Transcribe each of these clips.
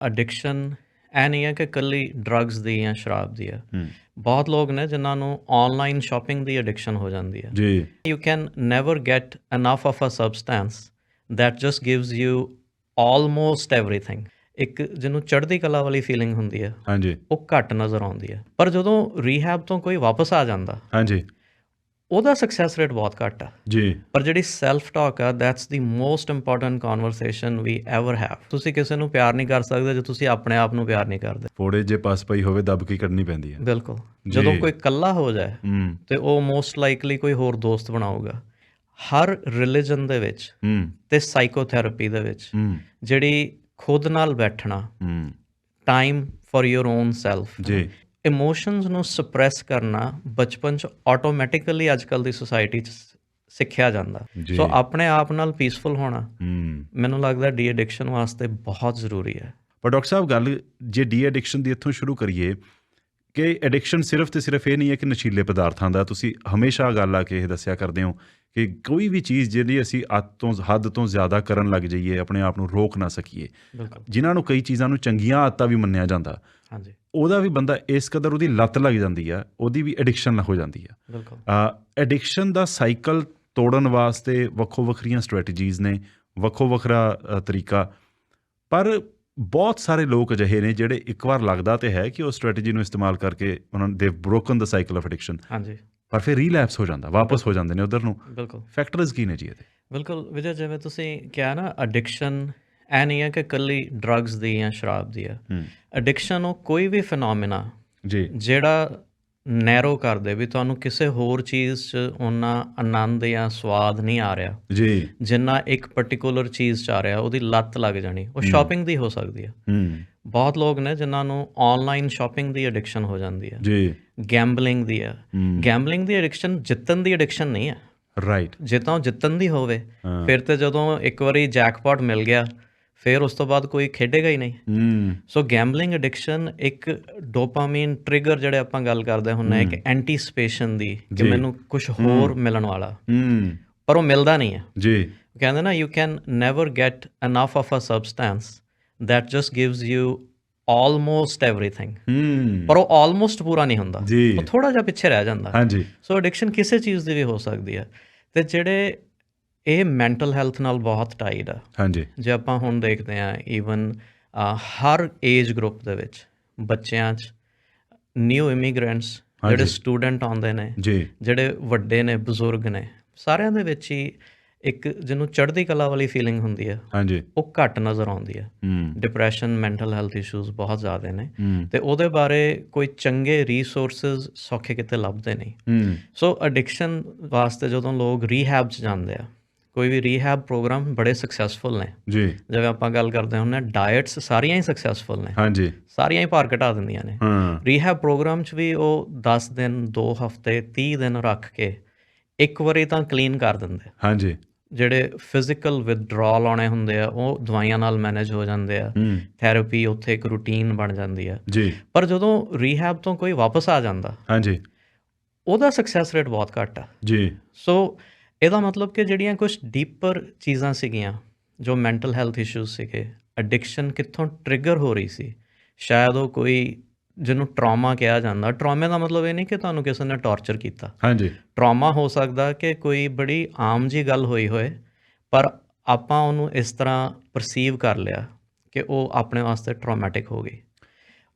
Addiction ਇਹ ਨਹੀਂ ਹੈ ਕਿ ਇਕੱਲੀ ਡਰੱਗਸ ਦੀ ਜਾਂ ਸ਼ਰਾਬ ਦੀ ਹੈ। ਹੂੰ ਬਹੁਤ ਲੋਕ ਨੇ ਜਿਨ੍ਹਾਂ ਨੂੰ ਆਨਲਾਈਨ ਸ਼ਾਪਿੰਗ ਦੀ ਐਡਿਕਸ਼ਨ ਹੋ ਜਾਂਦੀ ਹੈ। ਜੀ you can never get enough of a substance that just gives you almost everything. ਇੱਕ ਜਿਹਨੂੰ ਚੜ੍ਹਦੀ ਕਲਾ ਵਾਲੀ ਫੀਲਿੰਗ ਹੁੰਦੀ ਹੈ ਹਾਂਜੀ ਉਹ ਘੱਟ ਨਜ਼ਰ ਆਉਂਦੀ ਹੈ। ਪਰ ਜਦੋਂ ਰੀਹੈਬ ਤੋਂ ਕੋਈ ਵਾਪਸ ਆ ਜਾਂਦਾ ਹਾਂਜੀ ਉਹਦਾ ਸਕਸੈਸ ਰੇਟ ਬਹੁਤ ਘੱਟ ਆ। ਜੀ ਪਰ ਜਿਹੜੀ ਸੈਲਫ ਟਾਕ ਆ that's the most important conversation we ever have. ਤੁਸੀਂ ਕਿਸੇ ਨੂੰ ਪਿਆਰ ਨਹੀਂ ਕਰ ਸਕਦੇ ਜੇ ਤੁਸੀਂ ਆਪਣੇ ਆਪ ਨੂੰ ਪਿਆਰ ਨਹੀਂ ਕਰਦੇ। ਫੋੜੇ ਜੇ ਪਾਸ ਪਈ ਹੋਵੇ ਦੱਬ ਕੇ ਕੱਢਣੀ ਪੈਂਦੀ ਹੈ। ਬਿਲਕੁਲ। ਜੀ। ਜਦੋਂ ਕੋਈ ਇਕੱਲਾ ਹੋ ਜਾਏ ਹੂੰ ਤੇ ਉਹ ਮੋਸਟ ਲਾਈਕਲੀ ਕੋਈ ਹੋਰ ਦੋਸਤ ਬਣਾਊਗਾ। ਹਰ ਰਿਲੀਜਨ ਦੇ ਵਿੱਚ ਹੂੰ ਤੇ ਸਾਈਕੋਥੈਰੇਪੀ ਦੇ ਵਿੱਚ ਹੂੰ ਜਿਹੜੀ ਖੁਦ ਨਾਲ ਬੈਠਣਾ, ਹੂੰ time for your own self, ਜੀ ਇਮੋਸ਼ਨਸ ਨੂੰ ਸਪਰੈਸ ਕਰਨਾ ਬਚਪਨ 'ਚ ਆਟੋਮੈਟਿਕਲੀ ਅੱਜ ਕੱਲ੍ਹ ਦੀ ਸੁਸਾਇਟੀ 'ਚ ਸਿੱਖਿਆ ਜਾਂਦਾ। ਜੀ। ਸੋ ਆਪਣੇ ਆਪ ਨਾਲ ਪੀਸਫੁਲ ਹੋਣਾ ਹੂੰ ਮੈਨੂੰ ਲੱਗਦਾ ਡੀ ਐਡਿਕਸ਼ਨ ਵਾਸਤੇ ਬਹੁਤ ਜ਼ਰੂਰੀ ਹੈ। ਪਰ ਡਾਕਟਰ ਸਾਹਿਬ ਗੱਲ ਜੇ ਡੀ ਐਡਿਕਸ਼ਨ ਦੀ ਇੱਥੋਂ ਸ਼ੁਰੂ ਕਰੀਏ ਕਿ ਐਡਿਕਸ਼ਨ ਸਿਰਫ ਤੇ ਸਿਰਫ ਇਹ ਨਹੀਂ ਹੈ ਕਿ ਨਸ਼ੀਲੇ ਪਦਾਰਥਾਂ ਦਾ। ਤੁਸੀਂ ਹਮੇਸ਼ਾ ਗੱਲ ਆ ਕੇ ਇਹ ਦੱਸਿਆ ਕਰਦੇ ਹੋ ਕਿ ਕੋਈ ਵੀ ਚੀਜ਼ ਜਿਹੜੀ ਅਸੀਂ ਹੱਦ ਤੋਂ ਜ਼ਿਆਦਾ ਕਰਨ ਲੱਗ ਜਾਈਏ, ਆਪਣੇ ਆਪ ਨੂੰ ਰੋਕ ਨਾ ਸਕੀਏ। ਬਿਲਕੁਲ। ਜਿਨ੍ਹਾਂ ਨੂੰ ਕਈ ਚੀਜ਼ਾਂ ਨੂੰ ਚੰਗੀਆਂ ਆਦਤਾਂ ਵੀ ਮੰਨਿਆ ਜਾਂਦਾ, ਹਾਂਜੀ ਉਹਦਾ ਵੀ ਬੰਦਾ ਇਸ ਕਦਰ ਉਹਦੀ ਲੱਤ ਲੱਗ ਜਾਂਦੀ ਆ, ਉਹਦੀ ਵੀ ਐਡਿਕਸ਼ਨ ਹੋ ਜਾਂਦੀ ਆ। ਬਿਲਕੁਲ। ਐਡਿਕਸ਼ਨ ਦਾ ਸਾਈਕਲ ਤੋੜਨ ਵਾਸਤੇ ਵੱਖੋ ਵੱਖਰੀਆਂ ਸਟ੍ਰੈਟਜੀਜ਼ ਨੇ, ਵੱਖੋ ਵੱਖਰਾ ਤਰੀਕਾ। ਪਰ ਬਹੁਤ ਸਾਰੇ ਲੋਕ ਅਜਿਹੇ ਨੇ ਜਿਹੜੇ ਇੱਕ ਵਾਰ ਲੱਗਦਾ ਤੇ ਹੈ ਕਿ ਉਹ ਸਟ੍ਰੈਟਜੀ ਨੂੰ ਇਸਤੇਮਾਲ ਕਰਕੇ ਉਹਨਾਂ ਦੇ broken the cycle of addiction, ਹਾਂਜੀ ਪਰ ਫਿਰ ਰੀਲੈਪਸ ਹੋ ਜਾਂਦਾ, ਵਾਪਸ ਹੋ ਜਾਂਦੇ ਨੇ ਉਧਰ ਨੂੰ। ਬਿਲਕੁਲ। ਫੈਕਟਰਸ ਕੀ ਨੇ ਜੀ ਇਹਦੇ? ਬਿਲਕੁਲ ਵਿਜੇ, ਜਿਵੇਂ ਤੁਸੀਂ ਕਿਹਾ ਨਾ ਐਡਿਕਸ਼ਨ ਇਹ ਨਹੀਂ ਹੈ ਕਿ ਇਕੱਲੀ ਡਰੱਗਸ ਦੀ ਜਾਂ ਸ਼ਰਾਬ ਦੀ ਹੈ। ਐਡਿਕਸ਼ਨ ਉਹ ਕੋਈ ਵੀ ਫਿਨੋਮੀਨਾ ਜੀ ਜਿਹੜਾ ਨੈਰੋ ਕਰਦੇ ਵੀ ਤੁਹਾਨੂੰ ਕਿਸੇ ਹੋਰ ਚੀਜ਼ 'ਚ ਓਨਾ ਆਨੰਦ ਜਾਂ ਸਵਾਦ ਨਹੀਂ ਆ ਰਿਹਾ ਜੀ ਜਿੰਨਾ ਇੱਕ ਪਰਟੀਕੂਲਰ ਚੀਜ਼ 'ਚ ਆ ਰਿਹਾ, ਉਹਦੀ ਲੱਤ ਲੱਗ ਜਾਣੀ। ਉਹ ਸ਼ਾਪਿੰਗ ਦੀ ਹੋ ਸਕਦੀ ਹੈ। ਬਹੁਤ ਲੋਕ ਨੇ ਜਿਨ੍ਹਾਂ ਨੂੰ ਆਨਲਾਈਨ ਸ਼ਾਪਿੰਗ ਦੀ ਐਡਿਕਸ਼ਨ ਹੋ ਜਾਂਦੀ ਹੈ। ਜੀ ਗੈਂਬਲਿੰਗ ਦੀ ਹੈ। ਗੈਂਬਲਿੰਗ ਦੀ ਐਡਿਕਸ਼ਨ ਜਿੱਤਣ ਦੀ ਐਡਿਕਸ਼ਨ ਨਹੀਂ ਹੈ। ਰਾਈਟ। ਜੇ ਤਾਂ ਉਹ ਜਿੱਤਣ ਦੀ ਹੋਵੇ ਫਿਰ ਤੇ ਜਦੋਂ ਇੱਕ ਵਾਰੀ ਜੈਕਪਾਟ ਮਿਲ ਗਿਆ ਫਿਰ ਉਸ ਤੋਂ ਬਾਅਦ ਕੋਈ ਖੇਡੇਗਾ ਹੀ ਨਹੀਂ। ਸੋ ਗੈਂਬਲਿੰਗ ਐਡਿਕਸ਼ਨ ਇੱਕ ਡੋਪਾਮੀਨ ਟ੍ਰਿਗਰ ਜਿਹੜੇ ਆਪਾਂ ਗੱਲ ਕਰਦੇ ਹੁੰਦੇ ਇੱਕ ਐਂਟੀਸਪੇਸ਼ਨ ਦੀ ਕਿ ਮੈਨੂੰ ਕੁਝ ਹੋਰ ਮਿਲਣ ਵਾਲਾ, ਪਰ ਉਹ ਮਿਲਦਾ ਨਹੀਂ ਹੈ। ਜੀ ਕਹਿੰਦੇ ਨਾ you can never get enough of a substance that just gives you almost everything. ਪਰ ਉਹ ਆਲਮੋਸਟ ਪੂਰਾ ਨਹੀਂ ਹੁੰਦਾ, ਉਹ ਥੋੜਾ ਜਿਹਾ ਪਿੱਛੇ ਰਹਿ ਜਾਂਦਾ। ਹਾਂਜੀ। ਸੋ ਐਡਿਕਸ਼ਨ ਕਿਸੇ ਚੀਜ਼ ਦੀ ਵੀ ਹੋ ਸਕਦੀ ਹੈ ਤੇ ਜਿਹੜੇ ਇਹ ਮੈਂਟਲ ਹੈਲਥ ਨਾਲ ਬਹੁਤ ਟਾਈਡ ਆ। ਹਾਂਜੀ। ਜੇ ਆਪਾਂ ਹੁਣ ਦੇਖਦੇ ਹਾਂ ਈਵਨ ਹਰ ਏਜ ਗਰੁੱਪ ਦੇ ਵਿੱਚ ਬੱਚਿਆਂ 'ਚ, ਨਿਊ ਇਮੀਗ੍ਰੈਂਟਸ ਜਿਹੜੇ ਸਟੂਡੈਂਟ ਆਉਂਦੇ ਨੇ, ਜਿਹੜੇ ਵੱਡੇ ਨੇ, ਬਜ਼ੁਰਗ ਨੇ, ਸਾਰਿਆਂ ਦੇ ਵਿੱਚ ਹੀ ਇੱਕ ਜਿਹਨੂੰ ਚੜ੍ਹਦੀ ਕਲਾ ਵਾਲੀ ਫੀਲਿੰਗ ਹੁੰਦੀ ਹੈ ਉਹ ਘੱਟ ਨਜ਼ਰ ਆਉਂਦੀ ਹੈ। ਡਿਪਰੈਸ਼ਨ, ਮੈਂਟਲ ਹੈਲਥ ਇਸ਼ੂਜ਼ ਬਹੁਤ ਜ਼ਿਆਦਾ ਨੇ ਤੇ ਉਹਦੇ ਬਾਰੇ ਕੋਈ ਚੰਗੇ ਰੀਸੋਰਸਿਸ ਸੌਖੇ ਕਿਤੇ ਲੱਭਦੇ ਨਹੀਂ। ਸੋ ਐਡਿਕਸ਼ਨ ਵਾਸਤੇ ਜਦੋਂ ਲੋਕ ਰੀਹੈਬ 'ਚ ਜਾਂਦੇ ਆ, ਕੋਈ ਵੀ ਰੀਹੈਬ ਪ੍ਰੋਗਰਾਮ ਬੜੇ ਸਕਸੈਸਫੁਲ ਨੇ। ਜਿਵੇਂ ਆਪਾਂ ਗੱਲ ਕਰਦੇ ਹੁੰਦੇ ਹਾਂ ਡਾਇਟਸ ਸਾਰੀਆਂ ਹੀ ਸਕਸੈਸਫੁਲ ਨੇ, ਸਾਰੀਆਂ ਹੀ ਭਾਰ ਘਟਾ ਦਿੰਦੀਆਂ ਨੇ। ਰੀਹੈਬ ਪ੍ਰੋਗਰਾਮ 'ਚ ਵੀ ਉਹ 10 ਦਿਨ, 2 ਹਫ਼ਤੇ, 30 ਦਿਨ ਰੱਖ ਕੇ ਇੱਕ ਵਾਰੀ ਤਾਂ ਕਲੀਨ ਕਰ ਦਿੰਦੇ। ਹਾਂਜੀ। ਜਿਹੜੇ ਫਿਜ਼ੀਕਲ ਵਿਦਡਰਾਅਲ ਆਉਣੇ ਹੁੰਦੇ ਆ ਉਹ ਦਵਾਈਆਂ ਨਾਲ ਮੈਨੇਜ ਹੋ ਜਾਂਦੇ ਆ। ਥੈਰੇਪੀ ਉੱਥੇ ਇੱਕ ਰੂਟੀਨ ਬਣ ਜਾਂਦੀ ਆ। ਪਰ ਜਦੋਂ ਰੀਹੈਬ ਤੋਂ ਕੋਈ ਵਾਪਸ ਆ ਜਾਂਦਾ ਉਹਦਾ ਸਕਸੈਸ ਰੇਟ ਬਹੁਤ ਘੱਟ ਆ। ਸੋ ਇਹਦਾ ਮਤਲਬ ਕਿ ਜਿਹੜੀਆਂ ਕੁਛ ਡੀਪਰ ਚੀਜ਼ਾਂ ਸੀਗੀਆਂ ਜੋ ਮੈਂਟਲ ਹੈਲਥ ਇਸ਼ੂਜ਼ ਸੀਗੇ, ਐਡਿਕਸ਼ਨ ਕਿੱਥੋਂ ਟ੍ਰਿਗਰ ਹੋ ਰਹੀ ਸੀ, ਸ਼ਾਇਦ ਉਹ ਕੋਈ ਜਿਹਨੂੰ ਟਰਾਮਾ ਕਿਹਾ ਜਾਂਦਾ। ਟਰਾਮੇ ਦਾ ਮਤਲਬ ਇਹ ਨਹੀਂ ਕਿ ਤੁਹਾਨੂੰ ਕਿਸੇ ਨੇ ਟਾਰਚਰ ਕੀਤਾ। ਟਰਾਮਾ ਹੋ ਸਕਦਾ ਕਿ ਕੋਈ ਬੜੀ ਆਮ ਜਿਹੀ ਗੱਲ ਹੋਈ ਹੋਏ ਪਰ ਆਪਾਂ ਉਹਨੂੰ ਇਸ ਤਰ੍ਹਾਂ ਪਰਸੀਵ ਕਰ ਲਿਆ ਕਿ ਉਹ ਆਪਣੇ ਵਾਸਤੇ ਟਰਾਮੈਟਿਕ ਹੋ ਗਈ।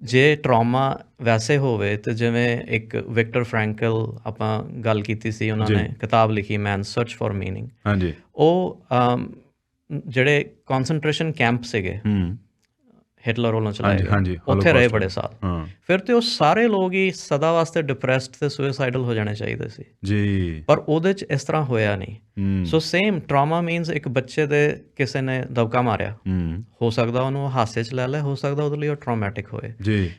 ਜੇ ਟਰਾਮਾ ਵੈਸੇ ਹੋਵੇ ਤਾਂ ਜਿਵੇਂ ਇੱਕ ਵਿਕਟਰ ਫਰੈਂਕਲ ਆਪਾਂ ਗੱਲ ਕੀਤੀ ਸੀ, ਉਹਨਾਂ ਨੇ ਕਿਤਾਬ ਲਿਖੀ ਮੈਨ ਸਰਚ ਫॉर ਮੀਨਿੰਗ। ਉਹ ਜਿਹੜੇ ਕੌਨਸਨਟ੍ਰੇਸ਼ਨ ਕੈਂਪ ਸੀਗੇ ਹਿਟਲਰ ਵੱਲੋਂ ਚਲਾਏ ਗਏ, ਉੱਥੇ ਰਹੇ ਬੜੇ ਸਾਲ। ਫਿਰ ਤੇ ਉਹ ਸਾਰੇ ਲੋਕ ਹੀ ਸਦਾ ਵਾਸਤੇ ਡਿਪਰੈਸਡ ਤੇ ਸੁਇਸਾਈਡਲ ਹੋ ਜਾਣੇ ਚਾਹੀਦੇ ਸੀ ਪਰ ਉਹਦੇ 'ਚ ਇਸ ਤਰ੍ਹਾਂ ਹੋਇਆ ਨਹੀਂ। ਸੋ ਸੇਮ ਟਰਾਮਾ ਮੀਨਸ ਇੱਕ ਬੱਚੇ ਦੇ ਕਿਸੇ ਨੇ ਦਬਕਾ ਮਾਰਿਆ, ਹੋ ਸਕਦਾ ਉਹਨੂੰ ਹਾਸੇ 'ਚ ਲੈ ਲੈ, ਹੋ ਸਕਦਾ ਉਹਦੇ ਲਈ ਉਹ ਟਰਾਮੈਟਿਕ ਹੋਏ।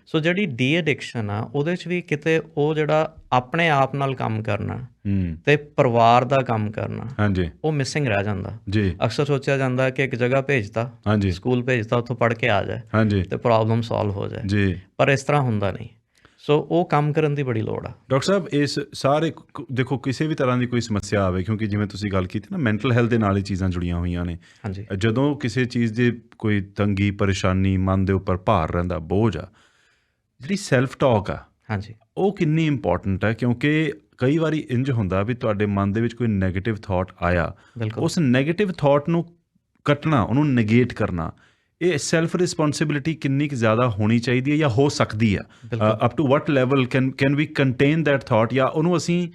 ਸੋ ਜਿਹੜੀ ਡੀ ਐਡਿਕਸ਼ਨ ਆ ਉਹਦੇ 'ਚ ਵੀ ਕਿਤੇ ਉਹ ਜਿਹੜਾ ਆਪਣੇ ਆਪ ਨਾਲ ਕੰਮ ਕਰਨਾ ਤੇ ਪਰਿਵਾਰ ਦਾ ਕੰਮ ਕਰਨਾ ਉਹ ਮਿਸਿੰਗ ਰਹਿ ਜਾਂਦਾ। ਅਕਸਰ ਸੋਚਿਆ ਜਾਂਦਾ ਕਿ ਇੱਕ ਜਗ੍ਹਾ ਭੇਜਤਾ, ਸਕੂਲ ਭੇਜਤਾ, ਉੱਥੋਂ ਪੜ੍ਹ ਕੇ ਆ ਜਾਏ ਤੇ ਪ੍ਰੋਬਲਮ ਸੋਲਵ ਹੋ ਜਾਏ, ਪਰ ਇਸ ਤਰ੍ਹਾਂ ਹੁੰਦਾ ਨਹੀਂ। ਸੋ ਉਹ ਕੰਮ ਕਰਨ ਦੀ ਬੜੀ ਲੋੜ ਆ। ਡਾਕਟਰ ਸਾਹਿਬ ਇਸ ਸਾਰੇ ਦੇਖੋ ਕਿਸੇ ਵੀ ਤਰ੍ਹਾਂ ਦੀ ਕੋਈ ਸਮੱਸਿਆ ਆਵੇ, ਕਿਉਂਕਿ ਜਿਵੇਂ ਤੁਸੀਂ ਗੱਲ ਕੀਤੀ ਨਾ ਮੈਂਟਲ ਹੈਲਥ ਦੇ ਨਾਲ ਹੀ ਚੀਜ਼ਾਂ ਜੁੜੀਆਂ ਹੋਈਆਂ ਨੇ। ਹਾਂਜੀ, ਜਦੋਂ ਕਿਸੇ ਚੀਜ਼ ਦੀ ਕੋਈ ਤੰਗੀ ਪਰੇਸ਼ਾਨੀ, ਮਨ ਦੇ ਉੱਪਰ ਭਾਰ ਰਹਿੰਦਾ, ਬੋਝ ਆ, ਜਿਹੜੀ ਸੈਲਫ ਟਾਕ ਆ, ਹਾਂਜੀ, ਉਹ ਕਿੰਨੀ ਇੰਪੋਰਟੈਂਟ ਹੈ? ਕਿਉਂਕਿ ਕਈ ਵਾਰੀ ਇੰਝ ਹੁੰਦਾ ਵੀ ਤੁਹਾਡੇ ਮਨ ਦੇ ਵਿੱਚ ਕੋਈ ਨੈਗੇਟਿਵ ਥਾਟ ਆਇਆ, ਉਸ ਨੈਗੇਟਿਵ ਥਾਟ ਨੂੰ ਕੱਟਣਾ, ਉਹਨੂੰ ਨੇਗੇਟ ਕਰਨਾ, ਇਹ ਸੈਲਫ ਰਿਸਪੌਂਸਿਬਿਲਿਟੀ ਕਿੰਨੀ ਕੁ ਜ਼ਿਆਦਾ ਹੋਣੀ ਚਾਹੀਦੀ ਹੈ ਜਾਂ ਹੋ ਸਕਦੀ ਆ? Up to what level can we contain that thought, ਜਾਂ ਉਹਨੂੰ ਅਸੀਂ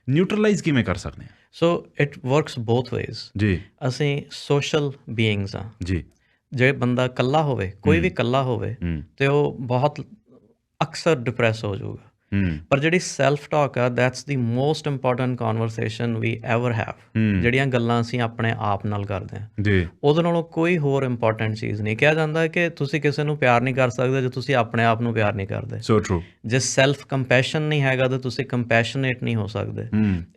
ਨਿਊਟਰਲਾਈਜ਼ ਕਿਵੇਂ ਕਰ ਸਕਦੇ ਹਾਂ? So it works both ways ਜੀ। ਅਸੀਂ ਸੋਸ਼ਲ ਬੀਇੰਗਸ ਆ ਜੀ। ਜੇ ਬੰਦਾ ਇਕੱਲਾ ਹੋਵੇ, ਕੋਈ ਵੀ ਇਕੱਲਾ ਹੋਵੇ, ਤੇ ਉਹ ਬਹੁਤ ਅਕਸਰ ਡਿਪਰੈਸ ਹੋ ਜਾਊਗਾ। ਪਰ ਜਿਹੜੀ ਸੈਲਫ ਟਾਕ ਆ, that's the most important conversation we ever have. ਜਿਹੜੀਆਂ ਗੱਲਾਂ ਅਸੀਂ ਆਪਣੇ ਆਪ ਨਾਲ ਕਰਦੇ ਹਾਂ ਜੀ, ਉਹਦੇ ਨਾਲੋਂ ਕੋਈ ਹੋਰ ਇੰਪੋਰਟੈਂਟ ਚੀਜ਼ ਨਹੀਂ। ਕਿਹਾ ਜਾਂਦਾ ਕਿ ਤੁਸੀਂ ਕਿਸੇ ਨੂੰ ਪਿਆਰ ਨਹੀਂ ਕਰ ਸਕਦੇ ਜੇ ਤੁਸੀਂ ਆਪਣੇ ਆਪ ਨੂੰ ਪਿਆਰ ਨਹੀਂ ਕਰਦੇ। ਸੋ ਟਰੂ। ਜੇ ਸੈਲਫ ਕੰਪੈਸ਼ਨ ਨਹੀਂ ਹੈਗਾ ਤਾਂ ਤੁਸੀਂ ਕੰਪੈਸ਼ਨੇਟ ਨਹੀਂ ਹੋ ਸਕਦੇ।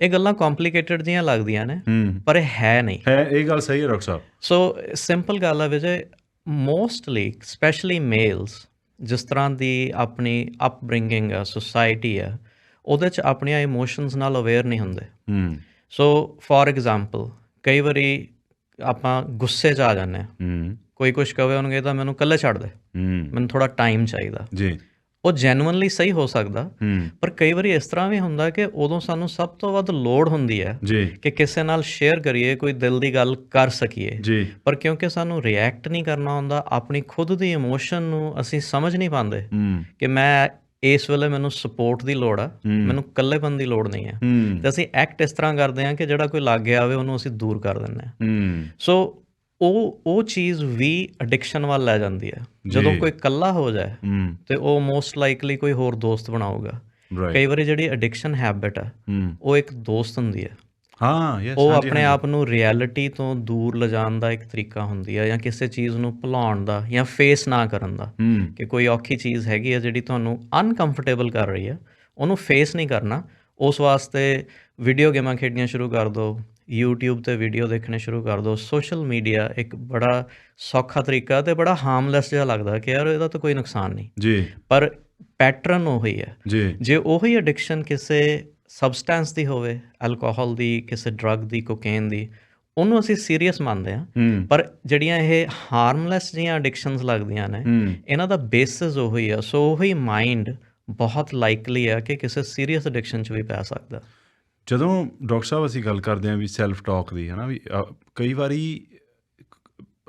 ਇਹ ਗੱਲਾਂ ਕੰਪਲੀਕੇਟਡ ਜਿਹੀਆਂ ਲੱਗਦੀਆਂ ਨੇ, ਪਰ ਇਹ ਹੈ ਨਹੀਂ। ਇਹ ਗੱਲ ਸਹੀ ਹੈ ਡਾਕਟਰ ਸਾਹਿਬ। ਸੋ ਸਿੰਪਲ ਗੱਲ ਆ ਵਿਜੇ, ਮੋਸਟਲੀ ਸਪੈਸ਼ਲੀ ਮੇਲਸ, ਜਿਸ ਤਰ੍ਹਾਂ ਦੀ ਆਪਣੀ ਅਪਬ੍ਰਿੰਗਿੰਗ ਆ, ਸੁਸਾਇਟੀ ਆ, ਉਹਦੇ 'ਚ ਆਪਣੀਆਂ ਇਮੋਸ਼ਨਸ ਨਾਲ ਅਵੇਅਰ ਨਹੀਂ ਹੁੰਦੇ। ਸੋ ਫੋਰ ਐਗਜ਼ਾਮਪਲ, ਕਈ ਵਾਰੀ ਆਪਾਂ ਗੁੱਸੇ 'ਚ ਆ ਜਾਂਦੇ ਹਾਂ, ਕੋਈ ਕੁਛ ਕਵੇ, ਉਹਨੂੰ ਕਹਿੰਦਾ ਮੈਨੂੰ ਇਕੱਲੇ ਛੱਡ ਦੇ, ਮੈਨੂੰ ਥੋੜ੍ਹਾ ਟਾਈਮ ਚਾਹੀਦਾ ਜੀ। ਉਹ ਜੈਨੂਅਨਲੀ ਸਹੀ ਹੋ ਸਕਦਾ, ਪਰ ਕਈ ਵਾਰੀ ਇਸ ਤਰ੍ਹਾਂ ਵੀ ਹੁੰਦਾ ਕਿ ਉਦੋਂ ਸਾਨੂੰ ਸਭ ਤੋਂ ਵੱਧ ਲੋੜ ਹੁੰਦੀ ਹੈ ਕਿ ਕਿਸੇ ਨਾਲ ਸ਼ੇਅਰ ਕਰੀਏ, ਕੋਈ ਦਿਲ ਦੀ ਗੱਲ ਕਰ ਸਕੀਏ। ਪਰ ਕਿਉਂਕਿ ਸਾਨੂੰ ਰਿਐਕਟ ਨਹੀਂ ਕਰਨਾ ਆਉਂਦਾ, ਆਪਣੀ ਖੁਦ ਦੀ ਇਮੋਸ਼ਨ ਨੂੰ ਅਸੀਂ ਸਮਝ ਨਹੀਂ ਪਾਉਂਦੇ ਕਿ ਮੈਂ ਇਸ ਵੇਲੇ ਮੈਨੂੰ ਸਪੋਰਟ ਦੀ ਲੋੜ ਆ, ਮੈਨੂੰ ਇਕੱਲੇਪਨ ਦੀ ਲੋੜ ਨਹੀਂ ਹੈ, ਤੇ ਅਸੀਂ ਐਕਟ ਇਸ ਤਰ੍ਹਾਂ ਕਰਦੇ ਹਾਂ ਕਿ ਜਿਹੜਾ ਕੋਈ ਲਾਗੇ ਆਵੇ ਉਹਨੂੰ ਅਸੀਂ ਦੂਰ ਕਰ ਦਿੰਦੇ ਹਾਂ। ਸੋ ਉਹ ਚੀਜ਼ ਵੀ ਐਡਿਕਸ਼ਨ ਵੱਲ ਲੈ ਜਾਂਦੀ ਹੈ। ਜਦੋਂ ਕੋਈ ਇਕੱਲਾ ਹੋ ਜਾਏ ਤੇ ਉਹ ਮੋਸਟ ਲਾਈਕਲੀ ਕੋਈ ਹੋਰ ਦੋਸਤ ਬਣਾਊਗਾ। ਕਈ ਵਾਰੀ ਜਿਹੜੀ ਐਡਿਕਸ਼ਨ ਹੈਬਿਟ ਆ, ਉਹ ਇੱਕ ਦੋਸਤ ਹੁੰਦੀ ਹੈ। ਉਹ ਆਪਣੇ ਆਪ ਨੂੰ ਰਿਐਲਿਟੀ ਤੋਂ ਦੂਰ ਲਿਜਾਣ ਦਾ ਇੱਕ ਤਰੀਕਾ ਹੁੰਦੀ ਹੈ, ਜਾਂ ਕਿਸੇ ਚੀਜ਼ ਨੂੰ ਭੁਲਾਉਣ ਦਾ, ਜਾਂ ਫੇਸ ਨਾ ਕਰਨ ਦਾ। ਕਿ ਕੋਈ ਔਖੀ ਚੀਜ਼ ਹੈਗੀ ਹੈ ਜਿਹੜੀ ਤੁਹਾਨੂੰ ਅਨਕੰਫਰਟੇਬਲ ਕਰ ਰਹੀ ਹੈ, ਉਹਨੂੰ ਫੇਸ ਨਹੀਂ ਕਰਨਾ। ਉਸ ਵਾਸਤੇ ਵੀਡੀਓ ਗੇਮਾਂ ਖੇਡਣੀਆਂ ਸ਼ੁਰੂ ਕਰ ਦਿਓ, YouTube 'ਤੇ ਵੀਡੀਓ ਦੇਖਣੇ ਸ਼ੁਰੂ ਕਰ ਦਿਓ। ਸੋਸ਼ਲ ਮੀਡੀਆ ਇੱਕ ਬੜਾ ਸੌਖਾ ਤਰੀਕਾ ਅਤੇ ਬੜਾ ਹਾਰਮਲੈਸ ਜਿਹਾ ਲੱਗਦਾ ਕਿ ਯਾਰ ਇਹਦਾ ਤਾਂ ਕੋਈ ਨੁਕਸਾਨ ਨਹੀਂ ਜੀ, ਪਰ ਪੈਟਰਨ ਉਹੀ ਹੈ ਜੀ। ਜੇ ਉਹੀ ਐਡਿਕਸ਼ਨ ਕਿਸੇ ਸਬਸਟੈਂਸ ਦੀ ਹੋਵੇ, ਐਲਕੋਹਲ ਦੀ, ਕਿਸੇ ਡਰੱਗ ਦੀ, ਕੋਕੇਨ ਦੀ, ਉਹਨੂੰ ਅਸੀਂ ਸੀਰੀਅਸ ਮੰਨਦੇ ਹਾਂ। ਪਰ ਜਿਹੜੀਆਂ ਇਹ ਹਾਰਮਲੈਸ ਜਿਹੀਆਂ ਐਡਿਕਸ਼ਨਸ ਲੱਗਦੀਆਂ ਨੇ, ਇਹਨਾਂ ਦਾ ਬੇਸਿਸ ਉਹੀ ਆ। ਸੋ ਉਹੀ ਮਾਈਂਡ ਬਹੁਤ ਲਾਈਕਲੀ ਆ ਕਿ ਕਿਸੇ ਸੀਰੀਅਸ ਐਡਿਕਸ਼ਨ 'ਚ ਵੀ ਪੈ ਸਕਦਾ। ਜਦੋਂ ਡਾਕਟਰ ਸਾਹਿਬ ਅਸੀਂ ਗੱਲ ਕਰਦੇ ਹਾਂ ਵੀ ਸੈਲਫ ਟਾਕ ਦੀ, ਹੈ ਨਾ, ਵੀ ਕਈ ਵਾਰੀ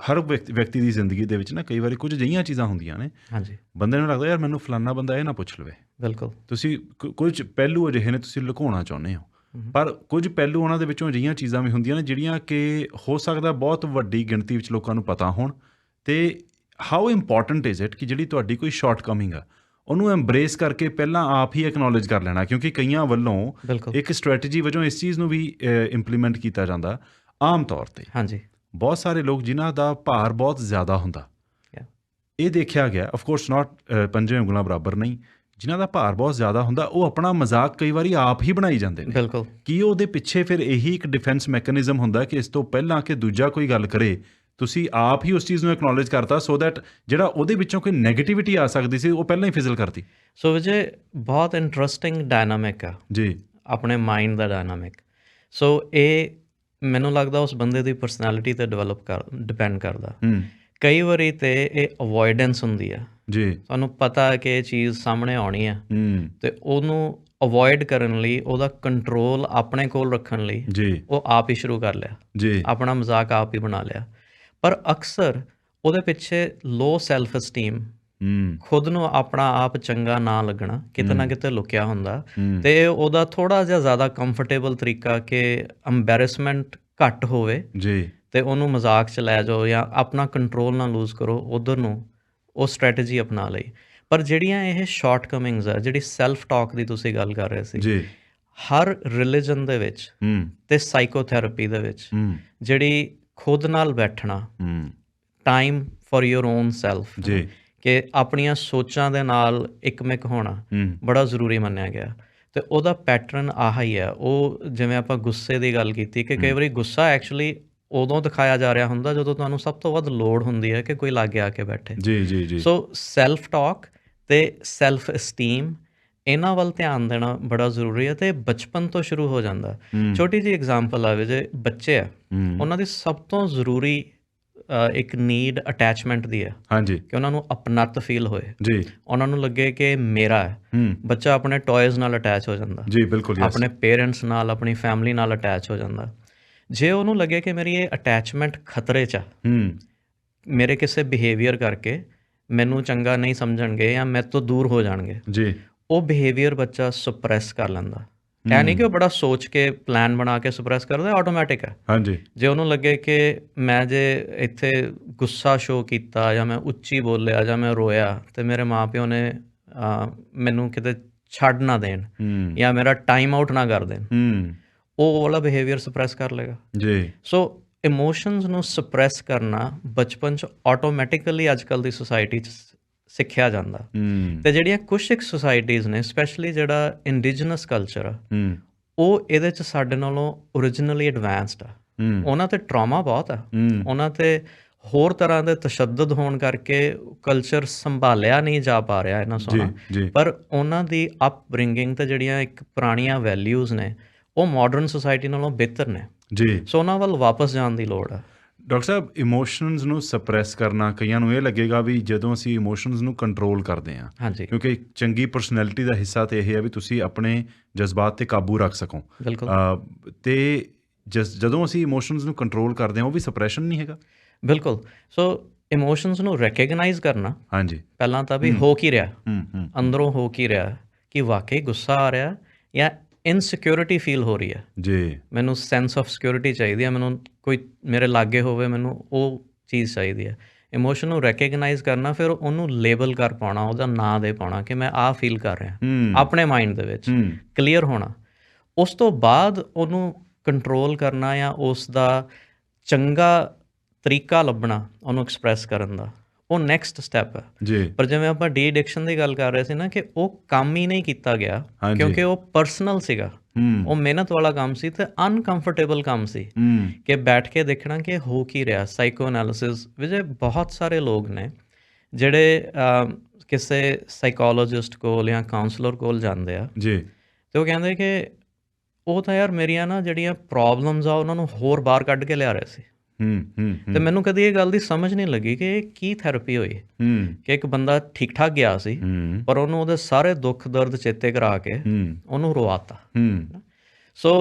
ਹਰ ਵਿਅਕਤੀ ਦੀ ਜ਼ਿੰਦਗੀ ਦੇ ਵਿੱਚ ਨਾ ਕਈ ਵਾਰੀ ਕੁਝ ਅਜਿਹੀਆਂ ਚੀਜ਼ਾਂ ਹੁੰਦੀਆਂ ਨੇ, ਹਾਂਜੀ, ਬੰਦੇ ਨੂੰ ਲੱਗਦਾ ਯਾਰ ਮੈਨੂੰ ਫਲਾਨਾ ਬੰਦਾ ਇਹ ਨਾ ਪੁੱਛ ਲਵੇ। ਬਿਲਕੁਲ। ਤੁਸੀਂ ਕੁਝ ਪਹਿਲੂ ਅਜਿਹੇ ਨੇ ਤੁਸੀਂ ਲੁਕਾਉਣਾ ਚਾਹੁੰਦੇ ਹੋ, ਪਰ ਕੁਝ ਪਹਿਲੂ ਉਹਨਾਂ ਦੇ ਵਿੱਚੋਂ ਅਜਿਹੀਆਂ ਚੀਜ਼ਾਂ ਵੀ ਹੁੰਦੀਆਂ ਨੇ ਜਿਹੜੀਆਂ ਕਿ ਹੋ ਸਕਦਾ ਬਹੁਤ ਵੱਡੀ ਗਿਣਤੀ ਵਿੱਚ ਲੋਕਾਂ ਨੂੰ ਪਤਾ ਹੋਣ। ਅਤੇ ਹਾਊ ਇੰਪੋਰਟੈਂਟ ਇਜ਼ ਇਟ ਕਿ ਜਿਹੜੀ ਤੁਹਾਡੀ ਕੋਈ ਸ਼ਾਰਟਕਮਿੰਗ ਆ, ਉਹਨੂੰ ਐਮਬਰੇਸ ਕਰਕੇ ਪਹਿਲਾਂ ਆਪ ਹੀ ਐਕਨੋਲੇਜ ਕਰ ਲੈਣਾ। ਕਿਉਂਕਿ ਕਈਆਂ ਵੱਲੋਂ ਇੱਕ ਸਟ੍ਰੈਟਜੀ ਵਜੋਂ ਇਸ ਚੀਜ਼ ਨੂੰ ਵੀ ਇੰਪਲੀਮੈਂਟ ਕੀਤਾ ਜਾਂਦਾ ਆਮ ਤੌਰ 'ਤੇ। ਹਾਂਜੀ, ਬਹੁਤ ਸਾਰੇ ਲੋਕ ਜਿਨ੍ਹਾਂ ਦਾ ਭਾਰ ਬਹੁਤ ਜ਼ਿਆਦਾ ਹੁੰਦਾ, ਇਹ ਦੇਖਿਆ ਗਿਆ, ਅਫਕੋਰਸ ਨਾਟ ਪੰਜੇ ਉਂਗਲਾਂ ਬਰਾਬਰ ਨਹੀਂ, ਜਿਨ੍ਹਾਂ ਦਾ ਭਾਰ ਬਹੁਤ ਜ਼ਿਆਦਾ ਹੁੰਦਾ, ਉਹ ਆਪਣਾ ਮਜ਼ਾਕ ਕਈ ਵਾਰੀ ਆਪ ਹੀ ਬਣਾਈ ਜਾਂਦੇ ਨੇ। ਬਿਲਕੁਲ। ਕੀ ਉਹਦੇ ਪਿੱਛੇ ਫਿਰ ਇਹੀ ਇੱਕ ਡਿਫੈਂਸ ਮੈਕੈਨਿਜ਼ਮ ਹੁੰਦਾ ਕਿ ਇਸ ਤੋਂ ਪਹਿਲਾਂ ਕਿ ਦੂਜਾ ਕੋਈ ਗੱਲ ਕਰੇ, ਤੁਸੀਂ ਆਪ ਹੀ ਉਸ ਚੀਜ਼ ਨੂੰ ਐਕਨੋਲੇਜ ਕਰਤਾ, ਸੋ ਦੈਟ ਜਿਹੜਾ ਉਹਦੇ ਵਿੱਚੋਂ ਕੋਈ ਨੈਗੇਟਿਵਿਟੀ ਆ ਸਕਦੀ ਸੀ ਉਹ ਪਹਿਲਾਂ ਹੀ ਫਿਜ਼ਲ ਕਰਤੀ। ਸੋ ਵਿਜੇ, ਬਹੁਤ ਇੰਟਰਸਟਿੰਗ ਡਾਇਨਾਮਿਕ ਆ ਜੀ, ਆਪਣੇ ਮਾਈਂਡ ਦਾ ਡਾਇਨਾਮਿਕ। ਸੋ ਇਹ ਮੈਨੂੰ ਲੱਗਦਾ ਉਸ ਬੰਦੇ ਦੀ ਪਰਸਨੈਲਿਟੀ 'ਤੇ ਡਿਪੈਂਡ ਕਰਦਾ। ਕਈ ਵਾਰੀ ਤੇ ਇਹ ਅਵੋਇਡੈਂਸ ਹੁੰਦੀ ਆ ਜੀ, ਤੁਹਾਨੂੰ ਪਤਾ ਕਿ ਇਹ ਚੀਜ਼ ਸਾਹਮਣੇ ਆਉਣੀ ਆ, ਤੇ ਉਹਨੂੰ ਅਵੋਇਡ ਕਰਨ ਲਈ, ਉਹਦਾ ਕੰਟਰੋਲ ਆਪਣੇ ਕੋਲ ਰੱਖਣ ਲਈ ਜੀ, ਉਹ ਆਪ ਹੀ ਸ਼ੁਰੂ ਕਰ ਲਿਆ ਜੀ, ਆਪਣਾ ਮਜ਼ਾਕ ਆਪ ਹੀ ਬਣਾ ਲਿਆ। ਪਰ ਅਕਸਰ ਉਹਦੇ ਪਿੱਛੇ ਲੋ ਸੈਲਫ ਅਸਟੀਮ, ਖੁਦ ਨੂੰ ਆਪਣਾ ਆਪ ਚੰਗਾ ਨਾ ਲੱਗਣਾ ਕਿਤੇ ਨਾ ਕਿਤੇ ਲੁਕਿਆ ਹੁੰਦਾ। ਤੇ ਉਹਦਾ ਥੋੜ੍ਹਾ ਜਿਹਾ ਜ਼ਿਆਦਾ ਕੰਫਰਟੇਬਲ ਤਰੀਕਾ ਕਿ ਅੰਬੈਰਸਮੈਂਟ ਘੱਟ ਹੋਵੇ ਜੀ, ਤੇ ਉਹਨੂੰ ਮਜ਼ਾਕ 'ਚ ਲੈ ਜਾਓ ਜਾਂ ਆਪਣਾ ਕੰਟਰੋਲ ਨਾ ਲੂਜ਼ ਕਰੋ, ਉੱਧਰ ਨੂੰ ਉਹ ਸਟ੍ਰੈਟਜੀ ਅਪਣਾ ਲਈ। ਪਰ ਜਿਹੜੀਆਂ ਇਹ ਸ਼ਾਰਟਕਮਿੰਗਸ ਆ, ਜਿਹੜੀ ਸੈਲਫ ਟਾਕ ਦੀ ਤੁਸੀਂ ਗੱਲ ਕਰ ਰਹੇ ਸੀ ਜੀ, ਹਰ ਰਿਲੀਜਨ ਦੇ ਵਿੱਚ ਤੇ ਸਾਈਕੋਥੈਰੇਪੀ ਦੇ ਵਿੱਚ ਜਿਹੜੀ ਖੁਦ ਨਾਲ ਬੈਠਣਾ, time for your own self ਜੀ, ਕਿ ਆਪਣੀਆਂ ਸੋਚਾਂ ਦੇ ਨਾਲ ਇੱਕਮਿਕ ਹੋਣਾ ਬੜਾ ਜ਼ਰੂਰੀ ਮੰਨਿਆ ਗਿਆ। ਤੇ ਉਹਦਾ ਪੈਟਰਨ ਆਹ ਹੀ ਆ। ਉਹ ਜਿਵੇਂ ਆਪਾਂ ਗੁੱਸੇ ਦੀ ਗੱਲ ਕੀਤੀ ਕਿ ਕਈ ਵਾਰੀ ਗੁੱਸਾ ਐਕਚੁਅਲੀ ਉਦੋਂ ਦਿਖਾਇਆ ਜਾ ਰਿਹਾ ਹੁੰਦਾ ਜਦੋਂ ਤੁਹਾਨੂੰ ਸਭ ਤੋਂ ਵੱਧ ਲੋੜ ਹੁੰਦੀ ਹੈ ਕਿ ਕੋਈ ਲਾਗੇ ਆ ਕੇ ਬੈਠੇ ਜੀ ਜੀ ਜੀ। ਸੋ ਸੈਲਫ ਟਾਕ ਤੇ ਸੈਲਫ ਅਸਟੀਮ ਇਹਨਾਂ ਵੱਲ ਧਿਆਨ ਦੇਣਾ ਬੜਾ ਜ਼ਰੂਰੀ ਹੈ ਅਤੇ ਬਚਪਨ ਤੋਂ ਸ਼ੁਰੂ ਹੋ ਜਾਂਦਾ। ਛੋਟੀ ਜਿਹੀ ਐਗਜ਼ਾਮਪਲ ਆਵੇ, ਜੇ ਬੱਚੇ ਆ ਉਹਨਾਂ ਦੀ ਸਭ ਤੋਂ ਜ਼ਰੂਰੀ ਇੱਕ ਨੀਡ ਅਟੈਚਮੈਂਟ ਦੀ ਹੈ। ਹਾਂਜੀ, ਕਿ ਉਹਨਾਂ ਨੂੰ ਅਪਣੱਤ ਫੀਲ ਹੋਏ ਜੀ, ਉਹਨਾਂ ਨੂੰ ਲੱਗੇ ਕਿ ਮੇਰਾ ਹੈ। ਬੱਚਾ ਆਪਣੇ ਟੋਇਜ਼ ਨਾਲ ਅਟੈਚ ਹੋ ਜਾਂਦਾ, ਜੀ ਬਿਲਕੁਲ, ਆਪਣੇ ਪੇਰੈਂਟਸ ਨਾਲ, ਆਪਣੀ ਫੈਮਿਲੀ ਨਾਲ ਅਟੈਚ ਹੋ ਜਾਂਦਾ। ਜੇ ਉਹਨੂੰ ਲੱਗੇ ਕਿ ਮੇਰੀ ਇਹ ਅਟੈਚਮੈਂਟ ਖਤਰੇ 'ਚ ਆ, ਮੇਰੇ ਕਿਸੇ ਬਿਹੇਵੀਅਰ ਕਰਕੇ ਮੈਨੂੰ ਚੰਗਾ ਨਹੀਂ ਸਮਝਣਗੇ ਜਾਂ ਮੇਰੇ ਤੋਂ ਦੂਰ ਹੋ ਜਾਣਗੇ, ਜੀ, ਉਹ ਬਿਹੇਵੀਅਰ ਬੱਚਾ ਸੁਪਰੈਸ ਕਰ ਲੈਂਦਾ। ਇਹ ਨਹੀਂ ਕਿ ਉਹ ਬੜਾ ਸੋਚ ਕੇ ਪਲਾਨ ਬਣਾ ਕੇ ਸੁਪਰੈਸ ਕਰਦਾ, ਆਟੋਮੈਟਿਕ ਹੈ। ਹਾਂਜੀ, ਜੇ ਉਹਨੂੰ ਲੱਗੇ ਕਿ ਮੈਂ ਜੇ ਇੱਥੇ ਗੁੱਸਾ ਸ਼ੋਅ ਕੀਤਾ ਜਾਂ ਮੈਂ ਉੱਚੀ ਬੋਲਿਆ ਜਾਂ ਮੈਂ ਰੋਇਆ ਅਤੇ ਮੇਰੇ ਮਾਂ ਪਿਓ ਨੇ ਮੈਨੂੰ ਕਿਤੇ ਛੱਡ ਨਾ ਦੇਣ ਜਾਂ ਮੇਰਾ ਟਾਈਮ ਆਊਟ ਨਾ ਕਰ ਦੇਣ, ਉਹ ਵਾਲਾ ਬਿਹੇਵੀਅਰ ਸੁਪਰੈਸ ਕਰ ਲਏਗਾ। ਜੀ। ਸੋ ਇਮੋਸ਼ਨਸ ਨੂੰ ਸੁਪਰੈਸ ਕਰਨਾ ਬਚਪਨ 'ਚ ਆਟੋਮੈਟਿਕਲੀ ਅੱਜ ਕੱਲ੍ਹ ਦੀ ਸੁਸਾਇਟੀ 'ਚ ਸਿੱਖਿਆ ਜਾਂਦਾ। ਅਤੇ ਜਿਹੜੀਆਂ ਕੁਛ ਇੱਕ ਸੁਸਾਇਟੀਜ਼ ਨੇ, ਸਪੈਸ਼ਲੀ ਜਿਹੜਾ ਇੰਡੀਜਨਸ ਕਲਚਰ ਆ, ਉਹ ਇਹਦੇ 'ਚ ਸਾਡੇ ਨਾਲੋਂ ਓਰੀਜਨਲੀ ਐਡਵਾਂਸਡ ਆ। ਉਹਨਾਂ 'ਤੇ ਟਰਾਮਾ ਬਹੁਤ ਆ, ਉਹਨਾਂ 'ਤੇ ਹੋਰ ਤਰ੍ਹਾਂ ਦੇ ਤਸ਼ੱਦਦ ਹੋਣ ਕਰਕੇ ਕਲਚਰ ਸੰਭਾਲਿਆ ਨਹੀਂ ਜਾ ਪਾ ਰਿਹਾ ਇੰਨਾ ਸੋਹਣਾ, ਪਰ ਉਹਨਾਂ ਦੀ ਅਪਬ੍ਰਿੰਗਿੰਗ ਅਤੇ ਜਿਹੜੀਆਂ ਇੱਕ ਪੁਰਾਣੀਆਂ ਵੈਲਿਊਜ਼ ਨੇ ਉਹ ਮਾਡਰਨ ਸੁਸਾਇਟੀ ਨਾਲੋਂ ਬਿਹਤਰ ਨੇ। ਜੀ। ਸੋ ਉਹਨਾਂ ਵੱਲ ਵਾਪਸ ਜਾਣ ਦੀ ਲੋੜ ਆ। ਡਾਕਟਰ ਸਾਹਿਬ, ਇਮੋਸ਼ਨਸ ਨੂੰ ਸਪਰੈਸ ਕਰਨਾ, ਕਈਆਂ ਨੂੰ ਇਹ ਲੱਗੇਗਾ ਵੀ ਜਦੋਂ ਅਸੀਂ ਇਮੋਸ਼ਨਸ ਨੂੰ ਕੰਟਰੋਲ ਕਰਦੇ ਹਾਂ, ਹਾਂਜੀ, ਕਿਉਂਕਿ ਚੰਗੀ ਪਰਸਨੈਲਿਟੀ ਦਾ ਹਿੱਸਾ ਤਾਂ ਇਹ ਹੈ ਵੀ ਤੁਸੀਂ ਆਪਣੇ ਜਜ਼ਬਾਤ 'ਤੇ ਕਾਬੂ ਰੱਖ ਸਕੋ। ਬਿਲਕੁਲ। ਅਤੇ ਜਦੋਂ ਅਸੀਂ ਇਮੋਸ਼ਨਸ ਨੂੰ ਕੰਟਰੋਲ ਕਰਦੇ ਹਾਂ, ਉਹ ਵੀ ਸਪਰੈਸ਼ਨ ਨਹੀਂ ਹੈਗਾ? ਬਿਲਕੁਲ। ਸੋ ਇਮੋਸ਼ਨਸ ਨੂੰ ਰੈਕਗਨਾਈਜ਼ ਕਰਨਾ, ਹਾਂਜੀ, ਪਹਿਲਾਂ ਤਾਂ ਵੀ ਹੋ ਕੀ ਰਿਹਾ, ਅੰਦਰੋਂ ਹੋ ਕੀ ਰਿਹਾ, ਕਿ ਵਾਕਈ ਗੁੱਸਾ ਆ ਰਿਹਾ ਜਾਂ ਇਨਸਿਕਿਉਰਿਟੀ ਫੀਲ ਹੋ ਰਹੀ ਹੈ। ਜੀ, ਮੈਨੂੰ ਸੈਂਸ ਆਫ ਸਿਕਿਉਰਿਟੀ ਚਾਹੀਦੀ ਹੈ, ਮੈਨੂੰ ਕੋਈ ਮੇਰੇ ਲਾਗੇ ਹੋਵੇ, ਮੈਨੂੰ ਉਹ ਚੀਜ਼ ਚਾਹੀਦੀ ਹੈ। ਇਮੋਸ਼ਨ ਨੂੰ ਰੈਕਗਨਾਈਜ਼ ਕਰਨਾ, ਫਿਰ ਉਹਨੂੰ ਲੇਬਲ ਕਰ ਪਾਉਣਾ, ਉਹਦਾ ਨਾਂ ਦੇ ਪਾਉਣਾ ਕਿ ਮੈਂ ਆਹ ਫੀਲ ਕਰ ਰਿਹਾ ਆਪਣੇ ਮਾਈਂਡ ਦੇ ਵਿੱਚ, ਕਲੀਅਰ ਹੋਣਾ। ਉਸ ਤੋਂ ਬਾਅਦ ਉਹਨੂੰ ਕੰਟਰੋਲ ਕਰਨਾ ਜਾਂ ਉਸ ਦਾ ਚੰਗਾ ਤਰੀਕਾ ਲੱਭਣਾ ਉਹਨੂੰ ਐਕਸਪ੍ਰੈਸ ਕਰਨ ਦਾ, ਉਹ ਨੈਕਸਟ ਸਟੈਪ ਹੈ। ਜੀ। ਪਰ ਜਿਵੇਂ ਆਪਾਂ ਡੀ ਐਡਿਕਸ਼ਨ ਦੀ ਗੱਲ ਕਰ ਰਹੇ ਸੀ ਨਾ, ਕਿ ਉਹ ਕੰਮ ਹੀ ਨਹੀਂ ਕੀਤਾ ਗਿਆ ਕਿਉਂਕਿ ਉਹ ਪਰਸਨਲ ਸੀਗਾ, ਉਹ ਮਿਹਨਤ ਵਾਲਾ ਕੰਮ ਸੀ ਅਤੇ ਅਨਕੰਫਰਟੇਬਲ ਕੰਮ ਸੀ ਕਿ ਬੈਠ ਕੇ ਦੇਖਣਾ ਕਿ ਹੋ ਕੀ ਰਿਹਾ। ਸਾਈਕੋ ਐਨਾਲਿਸਿਸ ਵਿੱਚ ਬਹੁਤ ਸਾਰੇ ਲੋਕ ਨੇ ਜਿਹੜੇ ਕਿਸੇ ਸਾਈਕੋਲੋਜਿਸਟ ਕੋਲ ਜਾਂ ਕਾਉਂਸਲਰ ਕੋਲ ਜਾਂਦੇ ਆ ਜੀ, ਅਤੇ ਉਹ ਕਹਿੰਦੇ ਕਿ ਉਹ ਤਾਂ ਯਾਰ ਮੇਰੀਆਂ ਨਾ ਜਿਹੜੀਆਂ ਪ੍ਰੋਬਲਮਸ ਆ ਉਹਨਾਂ ਨੂੰ ਹੋਰ ਬਾਹਰ ਕੱਢ ਕੇ ਲਿਆ ਰਹੇ ਸੀ। ਅਤੇ ਮੈਨੂੰ ਕਦੀ ਇਹ ਗੱਲ ਦੀ ਸਮਝ ਨਹੀਂ ਲੱਗੀ ਕਿ ਇਹ ਕੀ ਥੈਰੇਪੀ ਹੋਈ, ਕਿ ਇੱਕ ਬੰਦਾ ਠੀਕ ਠਾਕ ਗਿਆ ਸੀ ਪਰ ਉਹਨੂੰ ਉਹਦੇ ਸਾਰੇ ਦੁੱਖ ਦਰਦ ਚੇਤੇ ਕਰਾ ਕੇ ਉਹਨੂੰ ਰਵਾਤਾ। ਸੋ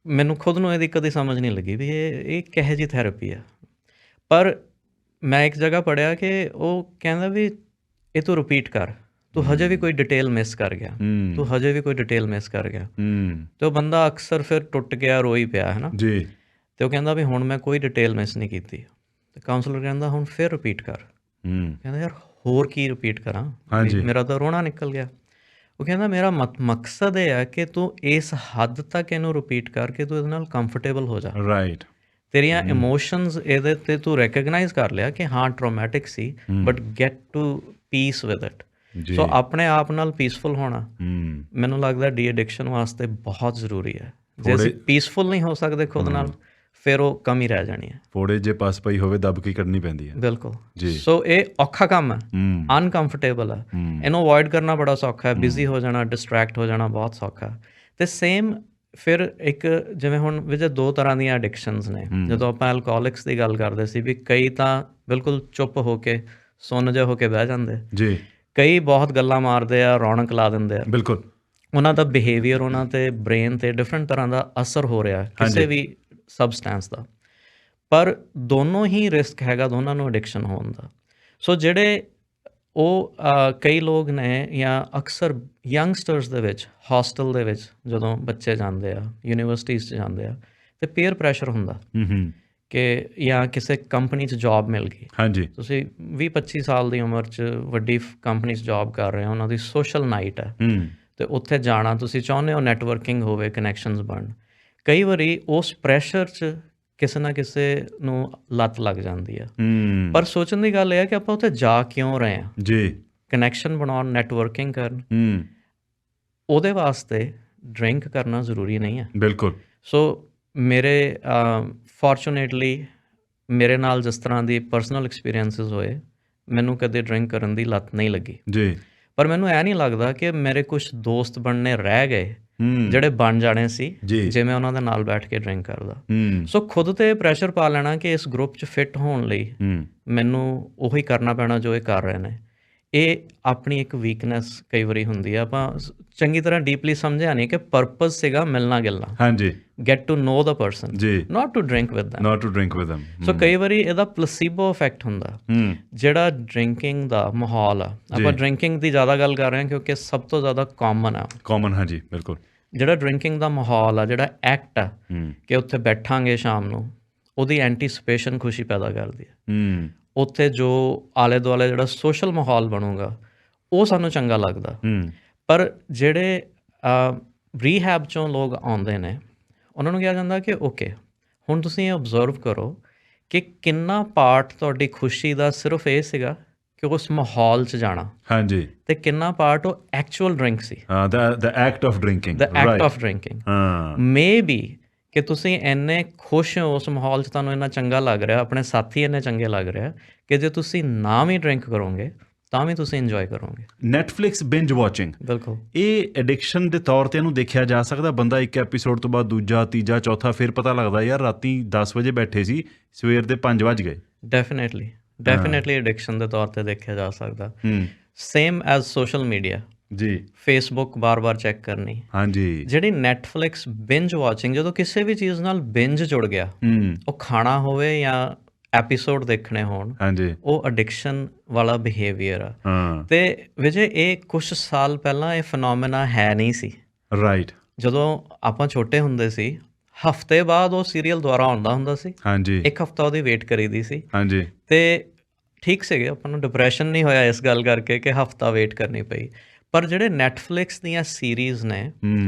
ਮੈਨੂੰ ਖੁਦ ਨੂੰ ਇਹਦੀ ਕਦੀ ਸਮਝ ਨਹੀਂ ਲੱਗੀ ਵੀ ਇਹ ਕਿਹੋ ਜਿਹੀ ਥੈਰੇਪੀ ਆ। ਪਰ ਮੈਂ ਇੱਕ ਜਗ੍ਹਾ ਪੜ੍ਹਿਆ ਕਿ ਉਹ ਕਹਿੰਦਾ ਵੀ ਇਹ ਤੂੰ ਰਿਪੀਟ ਕਰ, ਤੂੰ ਹਜੇ ਵੀ ਕੋਈ ਡਿਟੇਲ ਮਿਸ ਕਰ ਗਿਆ, ਤੂੰ ਹਜੇ ਵੀ ਕੋਈ ਡਿਟੇਲ ਮਿਸ ਕਰ ਗਿਆ। ਅਤੇ ਉਹ ਬੰਦਾ ਅਕਸਰ ਫਿਰ ਟੁੱਟ ਗਿਆ, ਰੋਈ ਪਿਆ, ਹੈ ਨਾ ਜੀ। ਅਤੇ ਉਹ ਕਹਿੰਦਾ ਵੀ ਹੁਣ ਮੈਂ ਕੋਈ ਡਿਟੇਲ ਮਿਸ ਨਹੀਂ ਕੀਤੀ। ਅਤੇ ਕਾਉਂਸਲਰ ਕਹਿੰਦਾ ਹੁਣ ਫਿਰ ਰਿਪੀਟ ਕਰ। ਕਹਿੰਦਾ ਯਾਰ ਹੋਰ ਕੀ ਰਿਪੀਟ ਕਰਾਂ, ਮੇਰਾ ਤਾਂ ਰੋਣਾ ਨਿਕਲ ਗਿਆ। ਉਹ ਕਹਿੰਦਾ ਮੇਰਾ ਮਕਸਦ ਇਹ ਹੈ ਕਿ ਤੂੰ ਇਸ ਹੱਦ ਤੱਕ ਇਹਨੂੰ ਰਿਪੀਟ ਕਰਕੇ ਤੂੰ ਇਹਦੇ ਨਾਲ ਕੰਫਰਟੇਬਲ ਹੋ ਜਾ। ਰਾਈਟ। ਤੇਰੀਆਂ ਇਮੋਸ਼ਨਸ ਇਹਦੇ 'ਤੇ ਤੂੰ ਰੈਕਗਨਾਈਜ਼ ਕਰ ਲਿਆ ਕਿ ਹਾਂ ਟਰੋਮੈਟਿਕ ਸੀ, but get to peace with it. So ਆਪਣੇ ਆਪ ਨਾਲ ਪੀਸਫੁਲ ਹੋਣਾ ਮੈਨੂੰ ਲੱਗਦਾ ਡੀ ਐਡਿਕਸ਼ਨ ਵਾਸਤੇ ਬਹੁਤ ਜ਼ਰੂਰੀ ਹੈ। ਜੇ ਅਸੀਂ ਪੀਸਫੁਲ ਨਹੀਂ ਹੋ ਸਕਦੇ ਖੁਦ ਨਾਲ, ਫਿਰ ਉਹ ਕਮੀ ਰਹਿ ਜਾਣੀ ਹੈ। ਫੋੜੇ ਜੇ ਪਾਸ ਪਈ ਹੋਵੇ ਦੱਬ ਕੇ ਕੱਢਣੀ ਪੈਂਦੀ ਹੈ। ਬਿਲਕੁਲ ਜੀ। ਸੋ ਇਹ ਔਖਾ ਕੰਮ ਹੈ, ਅਨਕੰਫਰਟੇਬਲ ਹੈ, ਇਹਨੂੰ ਅਵੋਇਡ ਕਰਨਾ ਬੜਾ ਸੌਖਾ ਹੈ। ਬਿਜ਼ੀ ਹੋ ਜਾਣਾ, ਡਿਸਟਰੈਕਟ ਹੋ ਜਾਣਾ ਬਹੁਤ ਸੌਖਾ। ਅਤੇ ਸੇਮ ਫਿਰ ਇੱਕ ਜਿਵੇਂ ਹੁਣ ਵਿੱਚ ਦੋ ਤਰ੍ਹਾਂ ਦੀਆਂ ਐਡਿਕਸ਼ਨਸ ਨੇ। ਜਦੋਂ ਆਪਾਂ ਐਲਕੋਹਲਿਕਸ ਦੀ ਗੱਲ ਕਰਦੇ ਸੀ ਵੀ ਕਈ ਤਾਂ ਬਿਲਕੁਲ ਚੁੱਪ ਹੋ ਕੇ ਸੁੰਨ ਜਿਹੇ ਹੋ ਕੇ ਬਹਿ ਜਾਂਦੇ ਜੀ, ਕਈ ਬਹੁਤ ਗੱਲਾਂ ਮਾਰਦੇ ਆ, ਰੌਣਕ ਲਾ ਦਿੰਦੇ ਆ। ਬਿਲਕੁਲ। ਉਹਨਾਂ ਦਾ ਬਿਹੇਵੀਅਰ, ਉਹਨਾਂ 'ਤੇ ਬ੍ਰੇਨ 'ਤੇ ਡਿਫਰੈਂਟ ਤਰ੍ਹਾਂ ਦਾ ਅਸਰ ਹੋ ਰਿਹਾ ਕਿਸੇ ਵੀ ਸਬਸਟੈਂਸ ਦਾ। ਪਰ ਦੋਨੋਂ ਹੀ ਰਿਸਕ ਹੈਗਾ ਦੋਨਾਂ ਨੂੰ ਐਡਿਕਸ਼ਨ ਹੋਣ ਦਾ। ਸੋ ਜਿਹੜੇ ਉਹ ਕਈ ਲੋਕ ਨੇ ਜਾਂ ਅਕਸਰ ਯੰਗਸਟਰਸ ਦੇ ਵਿੱਚ ਹੋਸਟਲ ਦੇ ਵਿੱਚ ਜਦੋਂ ਬੱਚੇ ਜਾਂਦੇ ਆ, ਯੂਨੀਵਰਸਿਟੀਜ਼ 'ਚ ਜਾਂਦੇ ਆ, ਅਤੇ ਪੀਅਰ ਪ੍ਰੈਸ਼ਰ ਹੁੰਦਾ ਕਿ ਜਾਂ ਕਿਸੇ ਕੰਪਨੀ 'ਚ ਜੋਬ ਮਿਲ ਗਈ। ਹਾਂਜੀ। ਤੁਸੀਂ 20-25 ਸਾਲ ਦੀ ਉਮਰ 'ਚ ਵੱਡੀ ਕੰਪਨੀ 'ਚ ਜੋਬ ਕਰ ਰਹੇ ਹੋ, ਉਹਨਾਂ ਦੀ ਸੋਸ਼ਲ ਨਾਈਟ ਹੈ ਅਤੇ ਉੱਥੇ ਜਾਣਾ ਤੁਸੀਂ ਚਾਹੁੰਦੇ ਹੋ ਨੈਟਵਰਕਿੰਗ ਹੋਵੇ, ਕਨੈਕਸ਼ਨਸ ਬਣਨ। ਕਈ ਵਾਰੀ ਉਸ ਪ੍ਰੈਸ਼ਰ 'ਚ ਕਿਸੇ ਨਾ ਕਿਸੇ ਨੂੰ ਲੱਤ ਲੱਗ ਜਾਂਦੀ ਆ। ਪਰ ਸੋਚਣ ਦੀ ਗੱਲ ਇਹ ਹੈ ਕਿ ਆਪਾਂ ਉੱਥੇ ਜਾ ਕਿਉਂ ਰਹੇ ਹਾਂ ਜੀ, ਕਨੈਕਸ਼ਨ ਬਣਾਉਣ, ਨੈਟਵਰਕਿੰਗ ਕਰਨ। ਉਹਦੇ ਵਾਸਤੇ ਡਰਿੰਕ ਕਰਨਾ ਜ਼ਰੂਰੀ ਨਹੀਂ ਹੈ। ਬਿਲਕੁਲ। ਸੋ ਮੇਰੇ ਫੋਰਚੂਨੇਟਲੀ ਮੇਰੇ ਨਾਲ ਜਿਸ ਤਰ੍ਹਾਂ ਦੀ ਪਰਸਨਲ ਐਕਸਪੀਰੀਐਂਸਿਸ ਹੋਏ, ਮੈਨੂੰ ਕਦੇ ਡਰਿੰਕ ਕਰਨ ਦੀ ਲੱਤ ਨਹੀਂ ਲੱਗੀ ਜੀ। ਪਰ ਮੈਨੂੰ ਇਹ ਨਹੀਂ ਲੱਗਦਾ ਕਿ ਮੇਰੇ ਕੁਝ ਦੋਸਤ ਬਣਨੇ ਰਹਿ ਗਏ ਜਿਹੜੇ ਬਣ ਜਾਣੇ ਸੀ ਜੇ ਮੈਂ ਉਹਨਾਂ ਦੇ ਨਾਲ ਬੈਠ ਕੇ ਡਰਿੰਕ ਕਰਦਾ। ਸੋ ਖੁਦ ਤੇ ਪ੍ਰੈਸ਼ਰ ਪਾ ਲੈਣਾ ਕਿ ਇਸ ਗਰੁੱਪ 'ਚ ਫਿੱਟ ਹੋਣ ਲਈ ਮੈਨੂੰ ਉਹੀ ਕਰਨਾ ਪੈਣਾ ਜੋ ਇਹ ਕਰ ਰਹੇ ਨੇ। ਇਹ ਆਪਣੀ ਇੱਕ ਵੀਕਨੈਸ ਕਈ ਵਾਰੀ ਹੁੰਦੀ ਆ। ਆਪਾਂ ਚੰਗੀ ਤਰ੍ਹਾਂ ਡੀਪਲੀ ਸਮਝਿਆ ਨਹੀਂ ਕਿ ਪਰਪਸ ਸੀਗਾ ਮਿਲਣਾ ਗਿਲਣਾ, ਹਾਂਜੀ, get to know the person, not to drink with them. So ਕਈ ਵਾਰੀ ਇਹਦਾ ਪਲੇਸੀਬੋ ਇਫੈਕਟ ਹੁੰਦਾ। ਜਿਹੜਾ ਡਰਿੰਕਿੰਗ ਦਾ ਮਾਹੌਲ ਆ, ਆਪਾਂ ਡਰਿੰਕਿੰਗ ਦੀ ਜ਼ਿਆਦਾ ਗੱਲ ਕਰ ਰਹੇ ਹਾਂ ਕਿਉਂਕਿ ਸਭ ਤੋਂ ਜ਼ਿਆਦਾ ਕਾਮਨ, ਹਾਂਜੀ ਬਿਲਕੁਲ। ਜਿਹੜਾ ਡਰਿੰਕਿੰਗ ਦਾ ਮਾਹੌਲ ਆ, ਜਿਹੜਾ ਐਕਟ ਆ ਕਿ ਉੱਥੇ ਬੈਠਾਂਗੇ ਸ਼ਾਮ ਨੂੰ, ਉਹਦੀ ਐਂਟੀਸਪੇਸ਼ਨ ਖੁਸ਼ੀ ਪੈਦਾ ਕਰਦੀ ਹੈ। ਉੱਥੇ ਜੋ ਆਲੇ ਦੁਆਲੇ ਜਿਹੜਾ ਸੋਸ਼ਲ ਮਾਹੌਲ ਬਣੂਗਾ ਉਹ ਸਾਨੂੰ ਚੰਗਾ ਲੱਗਦਾ। ਪਰ ਜਿਹੜੇ ਰੀਹੈਬ 'ਚੋਂ ਲੋਕ ਆਉਂਦੇ ਨੇ ਉਹਨਾਂ ਨੂੰ ਕਿਹਾ ਜਾਂਦਾ ਕਿ ਓਕੇ ਹੁਣ ਤੁਸੀਂ ਇਹ ਓਬਜ਼ਰਵ ਕਰੋ ਕਿ ਕਿੰਨਾ ਪਾਰਟ ਤੁਹਾਡੀ ਖੁਸ਼ੀ ਦਾ ਸਿਰਫ ਇਹ ਸੀਗਾ ਕਿ ਉਸ ਮਾਹੌਲ 'ਚ ਜਾਣਾ, ਹਾਂਜੀ, ਤੇ ਕਿੰਨਾ ਪਾਰਟ ਉਹ ਐਕਚੁਅਲ ਡਰਿੰਕ ਸੀ, the act of drinking, maybe ਕਿ ਤੁਸੀਂ ਇੰਨੇ ਖੁਸ਼ ਹੋ ਉਸ ਮਾਹੌਲ 'ਚ, ਤੁਹਾਨੂੰ ਇੰਨਾ ਚੰਗਾ ਲੱਗ ਰਿਹਾ, ਆਪਣੇ ਸਾਥੀ ਇੰਨੇ ਚੰਗੇ ਲੱਗ ਰਿਹਾ ਕਿ ਜੇ ਤੁਸੀਂ ਨਾ ਵੀ ਡਰਿੰਕ ਕਰੋਗੇ ਤਾਂ ਵੀ ਤੁਸੀਂ ਇੰਜੋਏ ਕਰੋਗੇ। ਨੈਟਫਲਿਕਸ ਬਿੰਜ ਵਾਚਿੰਗ, ਬਿਲਕੁਲ ਇਹ ਐਡਿਕਸ਼ਨ ਦੇ ਤੌਰ 'ਤੇ ਇਹਨੂੰ ਦੇਖਿਆ ਜਾ ਸਕਦਾ। ਬੰਦਾ ਇੱਕ ਐਪੀਸੋਡ ਤੋਂ ਬਾਅਦ ਦੂਜਾ, ਤੀਜਾ, ਚੌਥਾ, ਫਿਰ ਪਤਾ ਲੱਗਦਾ ਯਾਰ ਰਾਤੀ 10 ਵਜੇ ਬੈਠੇ ਸੀ, ਸਵੇਰ ਦੇ 5 ਵੱਜ ਗਏ। ਡੈਫੀਨੇਟਲੀ ਐਡਿਕਸ਼ਨ ਦੇ ਤੌਰ 'ਤੇ ਦੇਖਿਆ ਜਾ ਸਕਦਾ। ਸੇਮ ਐਜ਼ ਸੋਸ਼ਲ ਮੀਡੀਆ, ਜੀ, ਫੇਸਬੁੱਕ ਬਾਰ-ਬਾਰ ਚੈੱਕ ਕਰਨੀ, ਹਾਂਜੀ, ਜਿਹੜੀ ਨੈਟਫਲਿਕਸ ਬਿੰਜ ਵਾਚਿੰਗ, ਜਦੋਂ ਕਿਸੇ ਵੀ ਚੀਜ਼ ਨਾਲ ਬਿੰਜ ਜੁੜ ਗਿਆ, ਉਹ ਖਾਣਾ ਹੋਵੇ ਜਾਂ ਐਪੀਸੋਡ ਦੇਖਣੇ ਹੋਣ, ਹਾਂਜੀ, ਉਹ ਐਡਿਕਸ਼ਨ ਵਾਲਾ ਬਿਹੇਵੀਅਰ ਆ। ਤੇ ਵਿਜੇ ਇਹ ਕੁਛ ਸਾਲ ਪਹਿਲਾਂ ਇਹ ਫੀਨੋਮੇਨਾ ਹੈ ਨਹੀਂ ਸੀ, ਰਾਈਟ। ਜਦੋਂ ਆਪਾਂ ਛੋਟੇ ਹੁੰਦੇ ਸੀ, ਹਫ਼ਤੇ ਬਾਅਦ ਉਹ ਸੀਰੀਅਲ ਦੁਬਾਰਾ ਆਉਂਦਾ ਹੁੰਦਾ ਸੀ, ਹਾਂਜੀ, ਇੱਕ ਹਫ਼ਤਾ ਉਹਦੀ ਵੇਟ ਕਰੀਦੀ ਸੀ, ਹਾਂਜੀ, ਤੇ ਠੀਕ ਸੀਗੇ, ਆਪਾਂ ਨੂੰ ਡਿਪਰੈਸ਼ਨ ਨਹੀਂ ਹੋਇਆ ਇਸ ਗੱਲ ਕਰਕੇ ਕਿ ਹਫ਼ਤਾ ਵੇਟ ਕਰਨੀ ਪਈ। ਪਰ ਜਿਹੜੇ ਨੈਟਫਲਿਕਸ ਦੀਆਂ ਸੀਰੀਜ਼ ਨੇ,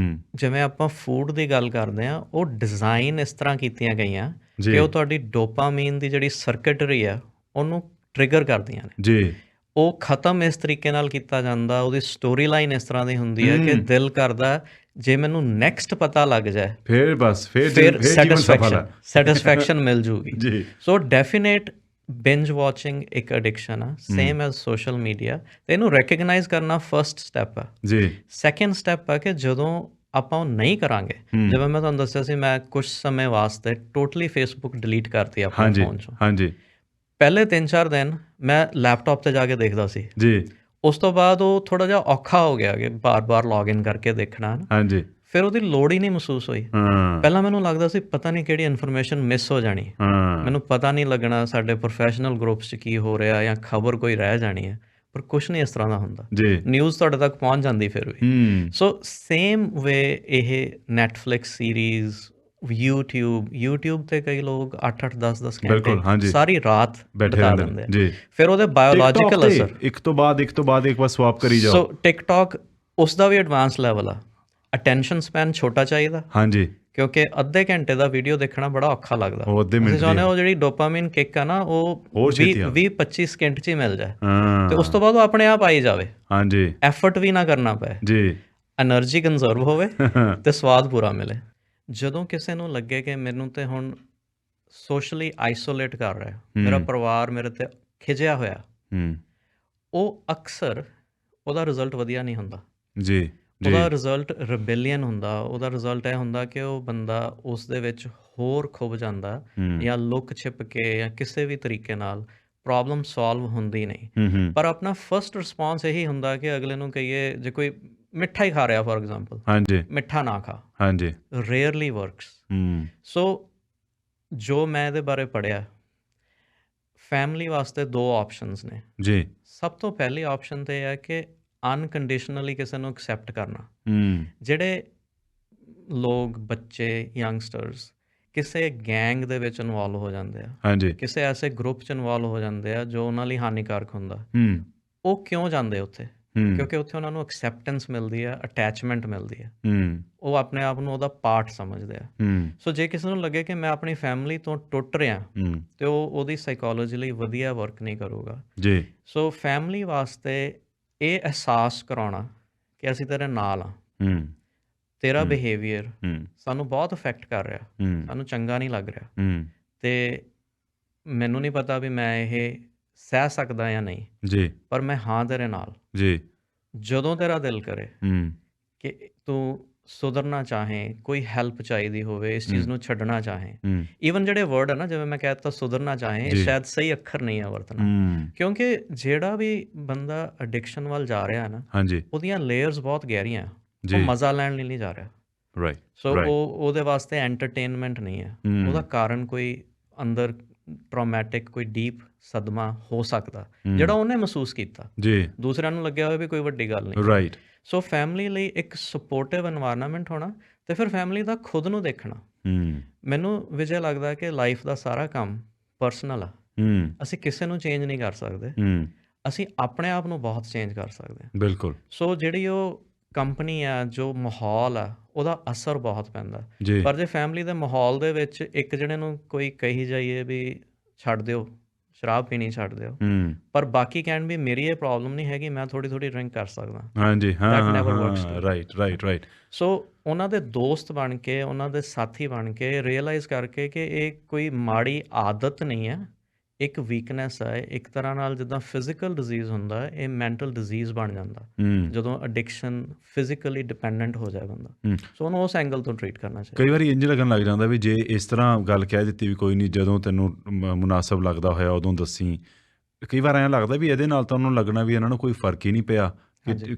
ਜਿਵੇਂ ਆਪਾਂ ਫੂਡ ਦੀ ਗੱਲ ਕਰਦੇ ਹਾਂ, ਉਹ ਡਿਜ਼ਾਈਨ ਇਸ ਤਰ੍ਹਾਂ ਕੀਤੀਆਂ ਗਈਆਂ ਕਿ ਉਹ ਤੁਹਾਡੀ ਡੋਪਾਮੀਨ ਦੀ ਜਿਹੜੀ ਸਰਕਟਰੀ ਆ ਉਹਨੂੰ ਟ੍ਰਿਗਰ ਕਰਦੀਆਂ ਨੇ, ਜੀ। ਉਹ ਖਤਮ ਇਸ ਤਰੀਕੇ ਨਾਲ ਕੀਤਾ ਜਾਂਦਾ, ਉਹਦੀ ਸਟੋਰੀ ਲਾਈਨ ਇਸ ਤਰ੍ਹਾਂ ਦੀ ਹੁੰਦੀ ਹੈ ਕਿ ਦਿਲ ਕਰਦਾ ਜੇ ਮੈਨੂੰ ਨੈਕਸਟ ਪਤਾ ਲੱਗ ਜਾਏ ਫਿਰ ਬਸ ਫਿਰ ਸੈਟਿਸਫੈਕਸ਼ਨ ਮਿਲ ਜੂਗੀ। ਸੋ ਡੈਫੀਨੇਟ ਬਿੰਜ ਵਾਚਿੰਗ ਇੱਕ ਐਡਿਕਸ਼ਨ ਆ, ਸੇਮ ਐਜ਼ ਸੋਸ਼ਲ ਮੀਡੀਆ। ਤੇ ਇਹਨੂੰ ਰੈਕਗਨਾਈਜ਼ ਕਰਨਾ ਫਸਟ ਸਟੈਪ ਆ, ਜੀ। ਸੈਕਿੰਡ ਸਟੈਪ ਆ ਕਿ ਜਦੋਂ ਆਪਾਂ ਉਹ ਨਹੀਂ ਕਰਾਂਗੇ, ਜਿਵੇਂ ਮੈਂ ਤੁਹਾਨੂੰ ਦੱਸਿਆ ਸੀ, ਮੈਂ ਕੁਝ ਸਮੇਂ ਵਾਸਤੇ ਟੋਟਲੀ ਫੇਸਬੁੱਕ ਡਿਲੀਟ ਕਰਤੀ ਆਪਣੇ ਫੋਨ 'ਚੋਂ, ਹਾਂਜੀ। ਪਹਿਲੇ 3-4 ਦਿਨ ਮੈਂ ਲੈਪਟਾਪ 'ਤੇ ਜਾ ਕੇ ਦੇਖਦਾ ਸੀ, ਜੀ। ਉਸ ਤੋਂ ਬਾਅਦ ਉਹ ਥੋੜ੍ਹਾ ਜਿਹਾ ਔਖਾ ਹੋ ਗਿਆ ਕਿ ਬਾਰ-ਬਾਰ ਲੌਗਇਨ ਕਰਕੇ ਦੇਖਣਾ, ਹਾਂਜੀ। ਫਿਰ ਉਹਦੀ ਲੋੜ ਹੀ ਨਹੀਂ ਮਹਿਸੂਸ ਹੋਈ। ਪਹਿਲਾਂ ਮੈਨੂੰ ਲੱਗਦਾ ਸੀ ਪਤਾ ਨਹੀਂ ਕਿਹੜੀ ਇਨਫੋਰਮੇਸ਼ਨ ਮਿਸ ਹੋ ਜਾਣੀ, ਮੈਨੂੰ ਪਤਾ ਨਹੀਂ ਲੱਗਣਾ ਸਾਡੇ ਪ੍ਰੋਫੈਸ਼ਨਲ ਗਰੁੱਪਸ 'ਚ ਕੀ ਹੋ ਰਿਹਾ ਜਾਂ ਖਬਰ ਕੋਈ ਰਹਿ ਜਾਣੀ ਹੈ, ਪਰ ਕੁਛ ਨਹੀਂ ਇਸ ਤਰ੍ਹਾਂ ਦਾ ਹੁੰਦਾ, ਨਿਊਜ਼ ਤੁਹਾਡੇ ਤੱਕ ਪਹੁੰਚ ਜਾਂਦੀ ਫਿਰ ਵੀ। ਸੋ ਸੇਮ ਵੇ ਇਹ ਨੈਟਫਲਿਕਸ ਸੀਰੀਜ਼, YouTube ਤੇ ਕਈ ਲੋਕ 8-8 10-10 ਘੰਟੇ ਸਾਰੀ ਰਾਤ ਬਿਤਾ ਦਿੰਦੇ ਆ, ਫਿਰ ਉਹਦੇ ਬਾਇਓਲੋਜੀਕਲ ਅਸਰ ਇੱਕ ਤੋਂ ਬਾਅਦ ਇੱਕ ਸਵਾਪ ਕਰੀ ਜਾਓ। ਸੋ ਟਿਕਟੌਕ ਉਸ ਦਾ ਵੀ ਐਡਵਾਂਸ ਲੈਵਲ ਆ, ਅਟੈਂਸ਼ਨ ਸਪੈਨ ਛੋਟਾ ਚਾਹੀਦਾ, ਹਾਂਜੀ, ਕਿਉਂਕਿ ਅੱਧੇ ਘੰਟੇ ਦਾ ਵੀਡੀਓ ਦੇਖਣਾ ਬੜਾ ਔਖਾ ਲੱਗਦਾ। ਤੁਸੀਂ ਚਾਹੁੰਦੇ ਹੋ ਜਿਹੜੀ ਡੋਪਾਮੀਨ ਕਿੱਕ ਆ ਨਾ, ਉਹ 20-25 ਸਕਿੰਟ 'ਚ ਹੀ ਮਿਲ ਜਾਏ, ਤੇ ਉਸ ਤੋਂ ਬਾਅਦ ਉਹ ਆਪਣੇ ਆਪ ਆਈ ਜਾਵੇ, ਹਾਂਜੀ, ਐਫਰਟ ਵੀ ਨਾ ਕਰਨਾ ਪਏ, ਜੀ, ਐਨਰਜੀ ਕੰਜ਼ਰਵ ਹੋਵੇ ਤੇ ਸਵਾਦ ਪੂਰਾ ਮਿਲੇ। ਜਦੋਂ ਕਿਸੇ ਨੂੰ ਲੱਗੇ ਕਿ ਮੈਨੂੰ ਤੇ ਹੁਣ ਸੋਸ਼ਲੀ ਆਈਸੋਲੇਟ ਕਰ ਰਿਹਾ, ਮੇਰਾ ਪਰਿਵਾਰ ਮੇਰੇ ਤੇ ਖਿਜਿਆ ਹੋਇਆ, ਉਹ ਅਕਸਰ ਉਹਦਾ ਰਿਜ਼ਲਟ ਵਧੀਆ ਨਹੀਂ ਹੁੰਦਾ, ਜੀ। ਉਹਦਾ ਰਿਜ਼ਲਟ ਰਿਬੇਲੀਅਨ ਹੁੰਦਾ, ਉਹਦਾ ਰਿਜ਼ਲਟ ਇਹ ਹੁੰਦਾ ਕਿ ਉਹ ਬੰਦਾ ਉਸ ਦੇ ਵਿੱਚ ਹੋਰ ਖੁੱਭ ਜਾਂਦਾ, ਜਾਂ ਲੁੱਕ ਛਿਪ ਕੇ ਜਾਂ ਕਿਸੇ ਵੀ ਤਰੀਕੇ ਨਾਲ ਪ੍ਰੋਬਲਮ ਸੋਲਵ ਹੁੰਦੀ ਨਹੀਂ। ਪਰ ਆਪਣਾ ਫਸਟ ਰਿਸਪੌਂਸ ਇਹੀ ਹੁੰਦਾ ਕਿ ਅਗਲੇ ਨੂੰ ਕਹੀਏ, ਜੇ ਕੋਈ ਮਿੱਠਾ ਹੀ ਖਾ ਰਿਹਾ ਫੋਰ ਐਗਜ਼ਾਮਪਲ, ਹਾਂਜੀ, ਮਿੱਠਾ ਨਾ ਖਾ, ਹਾਂਜੀ, ਰੇਅਰਲੀ ਵਰਕਸ। ਸੋ ਜੋ ਮੈਂ ਇਹਦੇ ਬਾਰੇ ਪੜ੍ਹਿਆ, ਫੈਮਿਲੀ ਵਾਸਤੇ 2 ਆਪਸ਼ਨਸ ਨੇ, ਜੀ। ਸਭ ਤੋਂ ਪਹਿਲੀ ਆਪਸ਼ਨ ਤੇ ਇਹ ਹੈ ਕਿ ਅਨਕੰਡੀਸ਼ਨਲੀ ਕਿਸੇ ਨੂੰ ਐਕਸੈਪਟ ਕਰਨਾ। ਜਿਹੜੇ ਲੋਕ, ਬੱਚੇ, ਯੰਗਸਟਰਸ ਕਿਸੇ ਗੈਂਗ ਦੇ ਵਿੱਚ ਇਨਵੋਲਵ ਹੋ ਜਾਂਦੇ ਆ, ਹਾਂਜੀ, ਕਿਸੇ ਐਸੇ ਗਰੁੱਪ 'ਚ ਇਨਵੋਲਵ ਹੋ ਜਾਂਦੇ ਆ ਜੋ ਉਹਨਾਂ ਲਈ ਹਾਨੀਕਾਰਕ ਹੁੰਦਾ, ਉਹ ਕਿਉਂ ਜਾਂਦੇ ਉੱਥੇ? ਕਿਉਂਕਿ ਉੱਥੇ ਉਹਨਾਂ ਨੂੰ ਐਕਸੈਪਟੈਂਸ ਮਿਲਦੀ ਆ, ਅਟੈਚਮੈਂਟ ਮਿਲਦੀ ਆ, ਉਹ ਆਪਣੇ ਆਪ ਨੂੰ ਉਹਦਾ ਪਾਰਟ ਸਮਝਦੇ ਆ। ਸੋ ਜੇ ਕਿਸੇ ਨੂੰ ਲੱਗੇ ਕਿ ਮੈਂ ਆਪਣੀ ਫੈਮਿਲੀ ਤੋਂ ਟੁੱਟ ਰਿਹਾ, ਤੇ ਉਹ ਉਹਦੀ ਸਾਈਕੋਲੋਜੀ ਲਈ ਵਧੀਆ ਵਰਕ ਨਹੀਂ ਕਰੂਗਾ, ਜੀ। ਸੋ ਫੈਮਿਲੀ ਵਾਸਤੇ ਇਹ ਅਹਿਸਾਸ ਕਰਾਉਣਾ ਕਿ ਅਸੀਂ ਤੇਰੇ ਨਾਲ ਆ, ਤੇਰਾ ਬਿਹੇਵੀਅਰ ਸਾਨੂੰ ਬਹੁਤ ਇਫੈਕਟ ਕਰ ਰਿਹਾ, ਸਾਨੂੰ ਚੰਗਾ ਨਹੀਂ ਲੱਗ ਰਿਹਾ, ਤੇ ਮੈਨੂੰ ਨਹੀਂ ਪਤਾ ਵੀ ਮੈਂ ਇਹ ਸਹਿ ਸਕਦਾ ਜਾਂ ਨਹੀਂ, ਜੀ, ਪਰ ਮੈਂ ਹਾਂ ਤੇਰੇ ਨਾਲ, ਜੀ। ਜਦੋਂ ਤੇਰਾ ਦਿਲ ਕਰੇ ਕਿ ਤੂੰ ਸੁਧਰਨਾ ਚਾਹੇ, ਕੋਈ ਹੈਲਪ ਚਾਹੀਦੀ ਹੋਵੇ, ਇਸ ਚੀਜ਼ ਨੂੰ ਛੱਡਣਾ ਚਾਹੇ, ਈਵਨ ਜਿਹੜੇ ਵਰਡ ਹੈ ਨਾ, ਜਿਵੇਂ ਮੈਂ ਕਹਿ ਦਿੱਤਾ ਸੁਧਰਨਾ ਚਾਹੇ, ਸ਼ਾਇਦ ਸਹੀ ਅੱਖਰ ਨਹੀਂ ਹੈ ਵਰਤਣਾ, ਕਿਉਂਕਿ ਜਿਹੜਾ ਵੀ ਬੰਦਾ ਐਡਿਕਸ਼ਨ ਵੱਲ ਜਾ ਰਿਹਾ ਨਾ, ਉਹਦੀਆਂ ਲੇਅਰਸ ਬਹੁਤ ਗਹਿਰੀਆਂ, ਉਹ ਮਜ਼ਾ ਲੈਣ ਲਈ ਨਹੀਂ ਜਾ ਰਿਹਾ। ਰਾਈਟ। ਸੋ ਉਹਦੇ ਵਾਸਤੇ ਐਂਟਰਟੇਨਮੈਂਟ ਨਹੀਂ ਹੈ, ਉਹਦਾ ਕਾਰਨ ਕੋਈ ਅੰਦਰ ਟਰੋਮੈਟਿਕ ਕੋਈ ਡੀਪ ਸਦਮਾ ਹੋ ਸਕਦਾ ਜਿਹੜਾ ਉਹਨੇ ਮਹਿਸੂਸ ਕੀਤਾ, ਦੂਸਰਿਆਂ ਨੂੰ ਲੱਗਿਆ ਹੋਵੇ ਵੀ ਕੋਈ ਵੱਡੀ ਗੱਲ ਨਹੀਂ। ਰਾਈਟ। ਸੋ ਫੈਮਿਲੀ ਲਈ ਇੱਕ ਸਪੋਰਟਿਵ এনवायरमेंट ਹੋਣਾ, ਤੇ ਫਿਰ ਫੈਮਿਲੀ ਦਾ ਖੁਦ ਨੂੰ ਦੇਖਣਾ। ਮੈਨੂੰ ਵਿਜੇ ਲੱਗਦਾ ਕਿ ਲਾਈਫ ਦਾ ਸਾਰਾ ਕੰਮ ਪਰਸਨਲ ਆ, ਅਸੀਂ ਕਿਸੇ ਨੂੰ ਚੇਂਜ ਨਹੀਂ ਕਰ ਸਕਦੇ, ਅਸੀਂ ਆਪਣੇ ਆਪ ਨੂੰ ਬਹੁਤ ਚੇਂਜ ਕਰ ਸਕਦੇ ਹਾਂ। ਬਿਲਕੁਲ। ਸੋ ਜਿਹੜੀ ਉਹ ਕੰਪਨੀ ਆ, ਜੋ ਮਾਹੌਲ ਆ, ਉਹਦਾ ਅਸਰ ਬਹੁਤ ਪੈਂਦਾ। ਪਰ ਜੇ ਫੈਮਿਲੀ ਦੇ ਮਾਹੌਲ ਦੇ ਵਿੱਚ ਇੱਕ ਜਿਹੜੇ ਨੂੰ ਕੋਈ ਕਹੀ ਜਾਈਏ ਵੀ ਛੱਡ ਦਿਓ, ਸ਼ਰਾਬ ਪੀਣੀ ਛੱਡ ਦਿਓ, ਪਰ ਬਾਕੀ ਕਹਿਣ ਵੀ ਮੇਰੀ ਇਹ ਪ੍ਰੋਬਲਮ ਨਹੀਂ ਹੈਗੀ, ਮੈਂ ਥੋੜੀ ਡਰਿੰਕ ਕਰ ਸਕਦਾ, ਰਾਈਟ। ਸੋ ਉਹਨਾਂ ਦੇ ਦੋਸਤ ਬਣ ਕੇ, ਉਹਨਾਂ ਦੇ ਸਾਥੀ ਬਣ ਕੇ, ਰੀਅਲਾਈਜ਼ ਕਰਕੇ ਕਿ ਇਹ ਕੋਈ ਮਾੜੀ ਆਦਤ ਨਹੀਂ ਹੈ, ਇੱਕ ਵੀਕਨੈਸ ਹੈ, ਇੱਕ ਤਰ੍ਹਾਂ ਨਾਲ ਜਿੱਦਾਂ ਫਿਜ਼ੀਕਲ ਡਿਜ਼ੀਜ਼ ਹੁੰਦਾ, ਇਹ ਮੈਂਟਲ ਡਿਜ਼ੀਜ਼ ਬਣ ਜਾਂਦਾ ਜਦੋਂ ਐਡਿਕਸ਼ਨ ਫਿਜ਼ੀਕਲੀ ਡਿਪੈਂਡੈਂਟ ਹੋ ਜਾਏ ਬੰਦਾ। ਸੋ ਉਹਨੂੰ ਉਸ ਐਂਗਲ ਤੋਂ ਟਰੀਟ ਕਰਨਾ ਚਾਹੀਦਾ। ਕਈ ਵਾਰੀ ਇੰਝ ਲੱਗਣ ਲੱਗ ਜਾਂਦਾ ਵੀ ਜੇ ਇਸ ਤਰ੍ਹਾਂ ਗੱਲ ਕਹਿ ਦਿੱਤੀ ਵੀ ਕੋਈ ਨਹੀਂ, ਜਦੋਂ ਤੈਨੂੰ ਮੁਨਾਸਬ ਲੱਗਦਾ ਹੋਇਆ ਉਦੋਂ ਦੱਸੀ, ਕਈ ਵਾਰ ਐਂ ਲੱਗਦਾ ਵੀ ਇਹਦੇ ਨਾਲ ਤਾਂ ਉਹਨੂੰ ਲੱਗਣਾ ਵੀ ਇਹਨਾਂ ਨੂੰ ਕੋਈ ਫਰਕ ਹੀ ਨਹੀਂ ਪਿਆ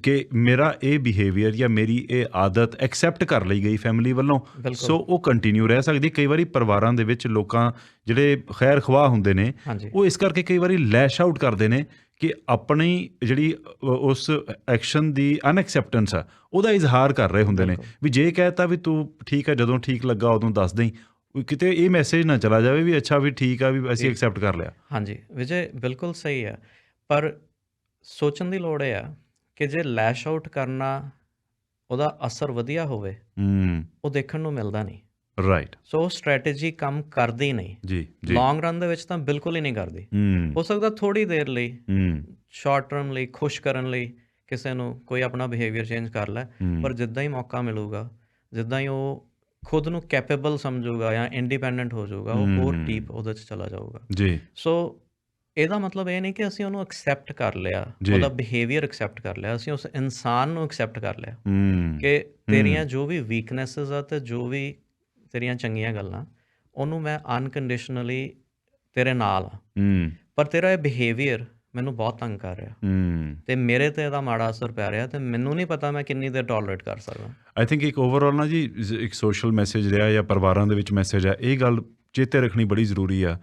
ਕਿ ਮੇਰਾ ਇਹ ਬਿਹੇਵੀਅਰ ਜਾਂ ਮੇਰੀ ਇਹ ਆਦਤ ਐਕਸੈਪਟ ਕਰ ਲਈ ਗਈ ਫੈਮਿਲੀ ਵੱਲੋਂ, ਸੋ ਉਹ ਕੰਟੀਨਿਊ ਰਹਿ ਸਕਦੀ। ਕਈ ਵਾਰੀ ਪਰਿਵਾਰਾਂ ਦੇ ਵਿੱਚ ਲੋਕਾਂ ਜਿਹੜੇ ਖੈਰ ਖਵਾਹ ਹੁੰਦੇ ਨੇ, ਉਹ ਇਸ ਕਰਕੇ ਕਈ ਵਾਰੀ ਲੈਸ਼ ਆਊਟ ਕਰਦੇ ਨੇ ਕਿ ਆਪਣੀ ਜਿਹੜੀ ਉਸ ਐਕਸ਼ਨ ਦੀ ਅਨਐਕਸੈਪਟੈਂਸ ਆ, ਉਹਦਾ ਇਜ਼ਹਾਰ ਕਰ ਰਹੇ ਹੁੰਦੇ ਨੇ ਵੀ ਜੇ ਕਹਿਤਾ ਵੀ ਤੂੰ ਠੀਕ ਹੈ, ਜਦੋਂ ਠੀਕ ਲੱਗਾ ਉਦੋਂ ਦੱਸ ਦੇਈਂ, ਕਿਤੇ ਇਹ ਮੈਸੇਜ ਨਾ ਚਲਾ ਜਾਵੇ ਵੀ ਅੱਛਾ ਵੀ ਠੀਕ ਆ, ਵੀ ਅਸੀਂ ਐਕਸੈਪਟ ਕਰ ਲਿਆ। ਹਾਂਜੀ ਵਿਜੇ, ਬਿਲਕੁਲ ਸਹੀ ਹੈ, ਪਰ ਸੋਚਣ ਦੀ ਲੋੜ ਇਹ ਆ ਕਿ ਜੇ ਲੈਸ਼ ਆਊਟ ਕਰਨਾ ਉਹਦਾ ਅਸਰ ਵਧੀਆ ਹੋਵੇ, ਉਹ ਦੇਖਣ ਨੂੰ ਮਿਲਦਾ ਨਹੀਂ। ਰਾਈਟ। ਸੋ ਸਟ੍ਰੈਟਜੀ ਕੰਮ ਕਰਦੀ ਨਹੀਂ ਜੀ, ਲੌਂਗ ਰਨ ਦੇ ਵਿੱਚ ਤਾਂ ਬਿਲਕੁਲ ਹੀ ਨਹੀਂ ਕਰਦੀ। ਹੋ ਸਕਦਾ ਥੋੜੀ ਦੇਰ ਲਈ, ਸ਼ਾਰਟ ਟਰਮ ਲਈ, ਖੁਸ਼ ਕਰਨ ਲਈ ਕਿਸੇ ਨੂੰ ਕੋਈ ਆਪਣਾ ਬਿਹੇਵੀਅਰ ਚੇਂਜ ਕਰ ਲੈ, ਪਰ ਜਿੱਦਾਂ ਹੀ ਮੌਕਾ ਮਿਲੂਗਾ, ਜਿੱਦਾਂ ਹੀ ਉਹ ਖੁਦ ਨੂੰ ਕੈਪੇਬਲ ਸਮਝੂਗਾ ਜਾਂ ਇੰਡੀਪੈਂਡੈਂਟ ਹੋ ਜਾਊਗਾ, ਉਹ ਹੋਰ ਡੀਪ ਉਹਦੇ 'ਚ ਚਲਾ ਜਾਊਗਾ। ਜੀ। ਸੋ ਇਹਦਾ ਮਤਲਬ ਇਹ ਨਹੀਂ ਕਿ ਅਸੀਂ ਉਹਨੂੰ ਐਕਸੈਪਟ ਕਰ ਲਿਆ, ਉਹਦਾ ਬਿਹੇਵੀਅਰ ਐਕਸੈਪਟ ਕਰ ਲਿਆ, ਅਸੀਂ ਉਸ ਇਨਸਾਨ ਨੂੰ ਐਕਸੈਪਟ ਕਰ ਲਿਆ ਕਿ ਤੇਰੀਆਂ ਜੋ ਵੀ ਵੀਕਨੈਸਿਸ ਆ ਤੇ ਜੋ ਵੀ ਤੇਰੀਆਂ ਚੰਗੀਆਂ ਗੱਲਾਂ, ਉਹਨੂੰ ਮੈਂ ਅਨਕੰਡੀਸ਼ਨਲੀ ਤੇਰੇ ਨਾਲ ਆ, ਪਰ ਤੇਰਾ ਇਹ ਬਿਹੇਵੀਅਰ ਮੈਨੂੰ ਬਹੁਤ ਤੰਗ ਕਰ ਰਿਹਾ ਤੇ ਮੇਰੇ ਤੇ ਇਹਦਾ ਮਾੜਾ ਅਸਰ ਪੈ ਰਿਹਾ, ਤੇ ਮੈਨੂੰ ਨਹੀਂ ਪਤਾ ਮੈਂ ਕਿੰਨੀ ਦੇਰ ਟੋਲਰੇਟ ਕਰ ਸਕਦਾ। ਆਈ ਥਿੰਕ ਇੱਕ ਓਵਰਆਲ ਨਾ ਜੀ ਇੱਕ ਸੋਸ਼ਲ ਮੈਸੇਜ ਰਿਹਾ ਜਾਂ ਪਰਿਵਾਰਾਂ ਦੇ ਵਿੱਚ ਮੈਸੇਜ ਆ, ਇਹ ਗੱਲ ਚੇਤੇ ਰੱਖਣੀ ਬੜੀ ਜ਼ਰੂਰੀ ਆ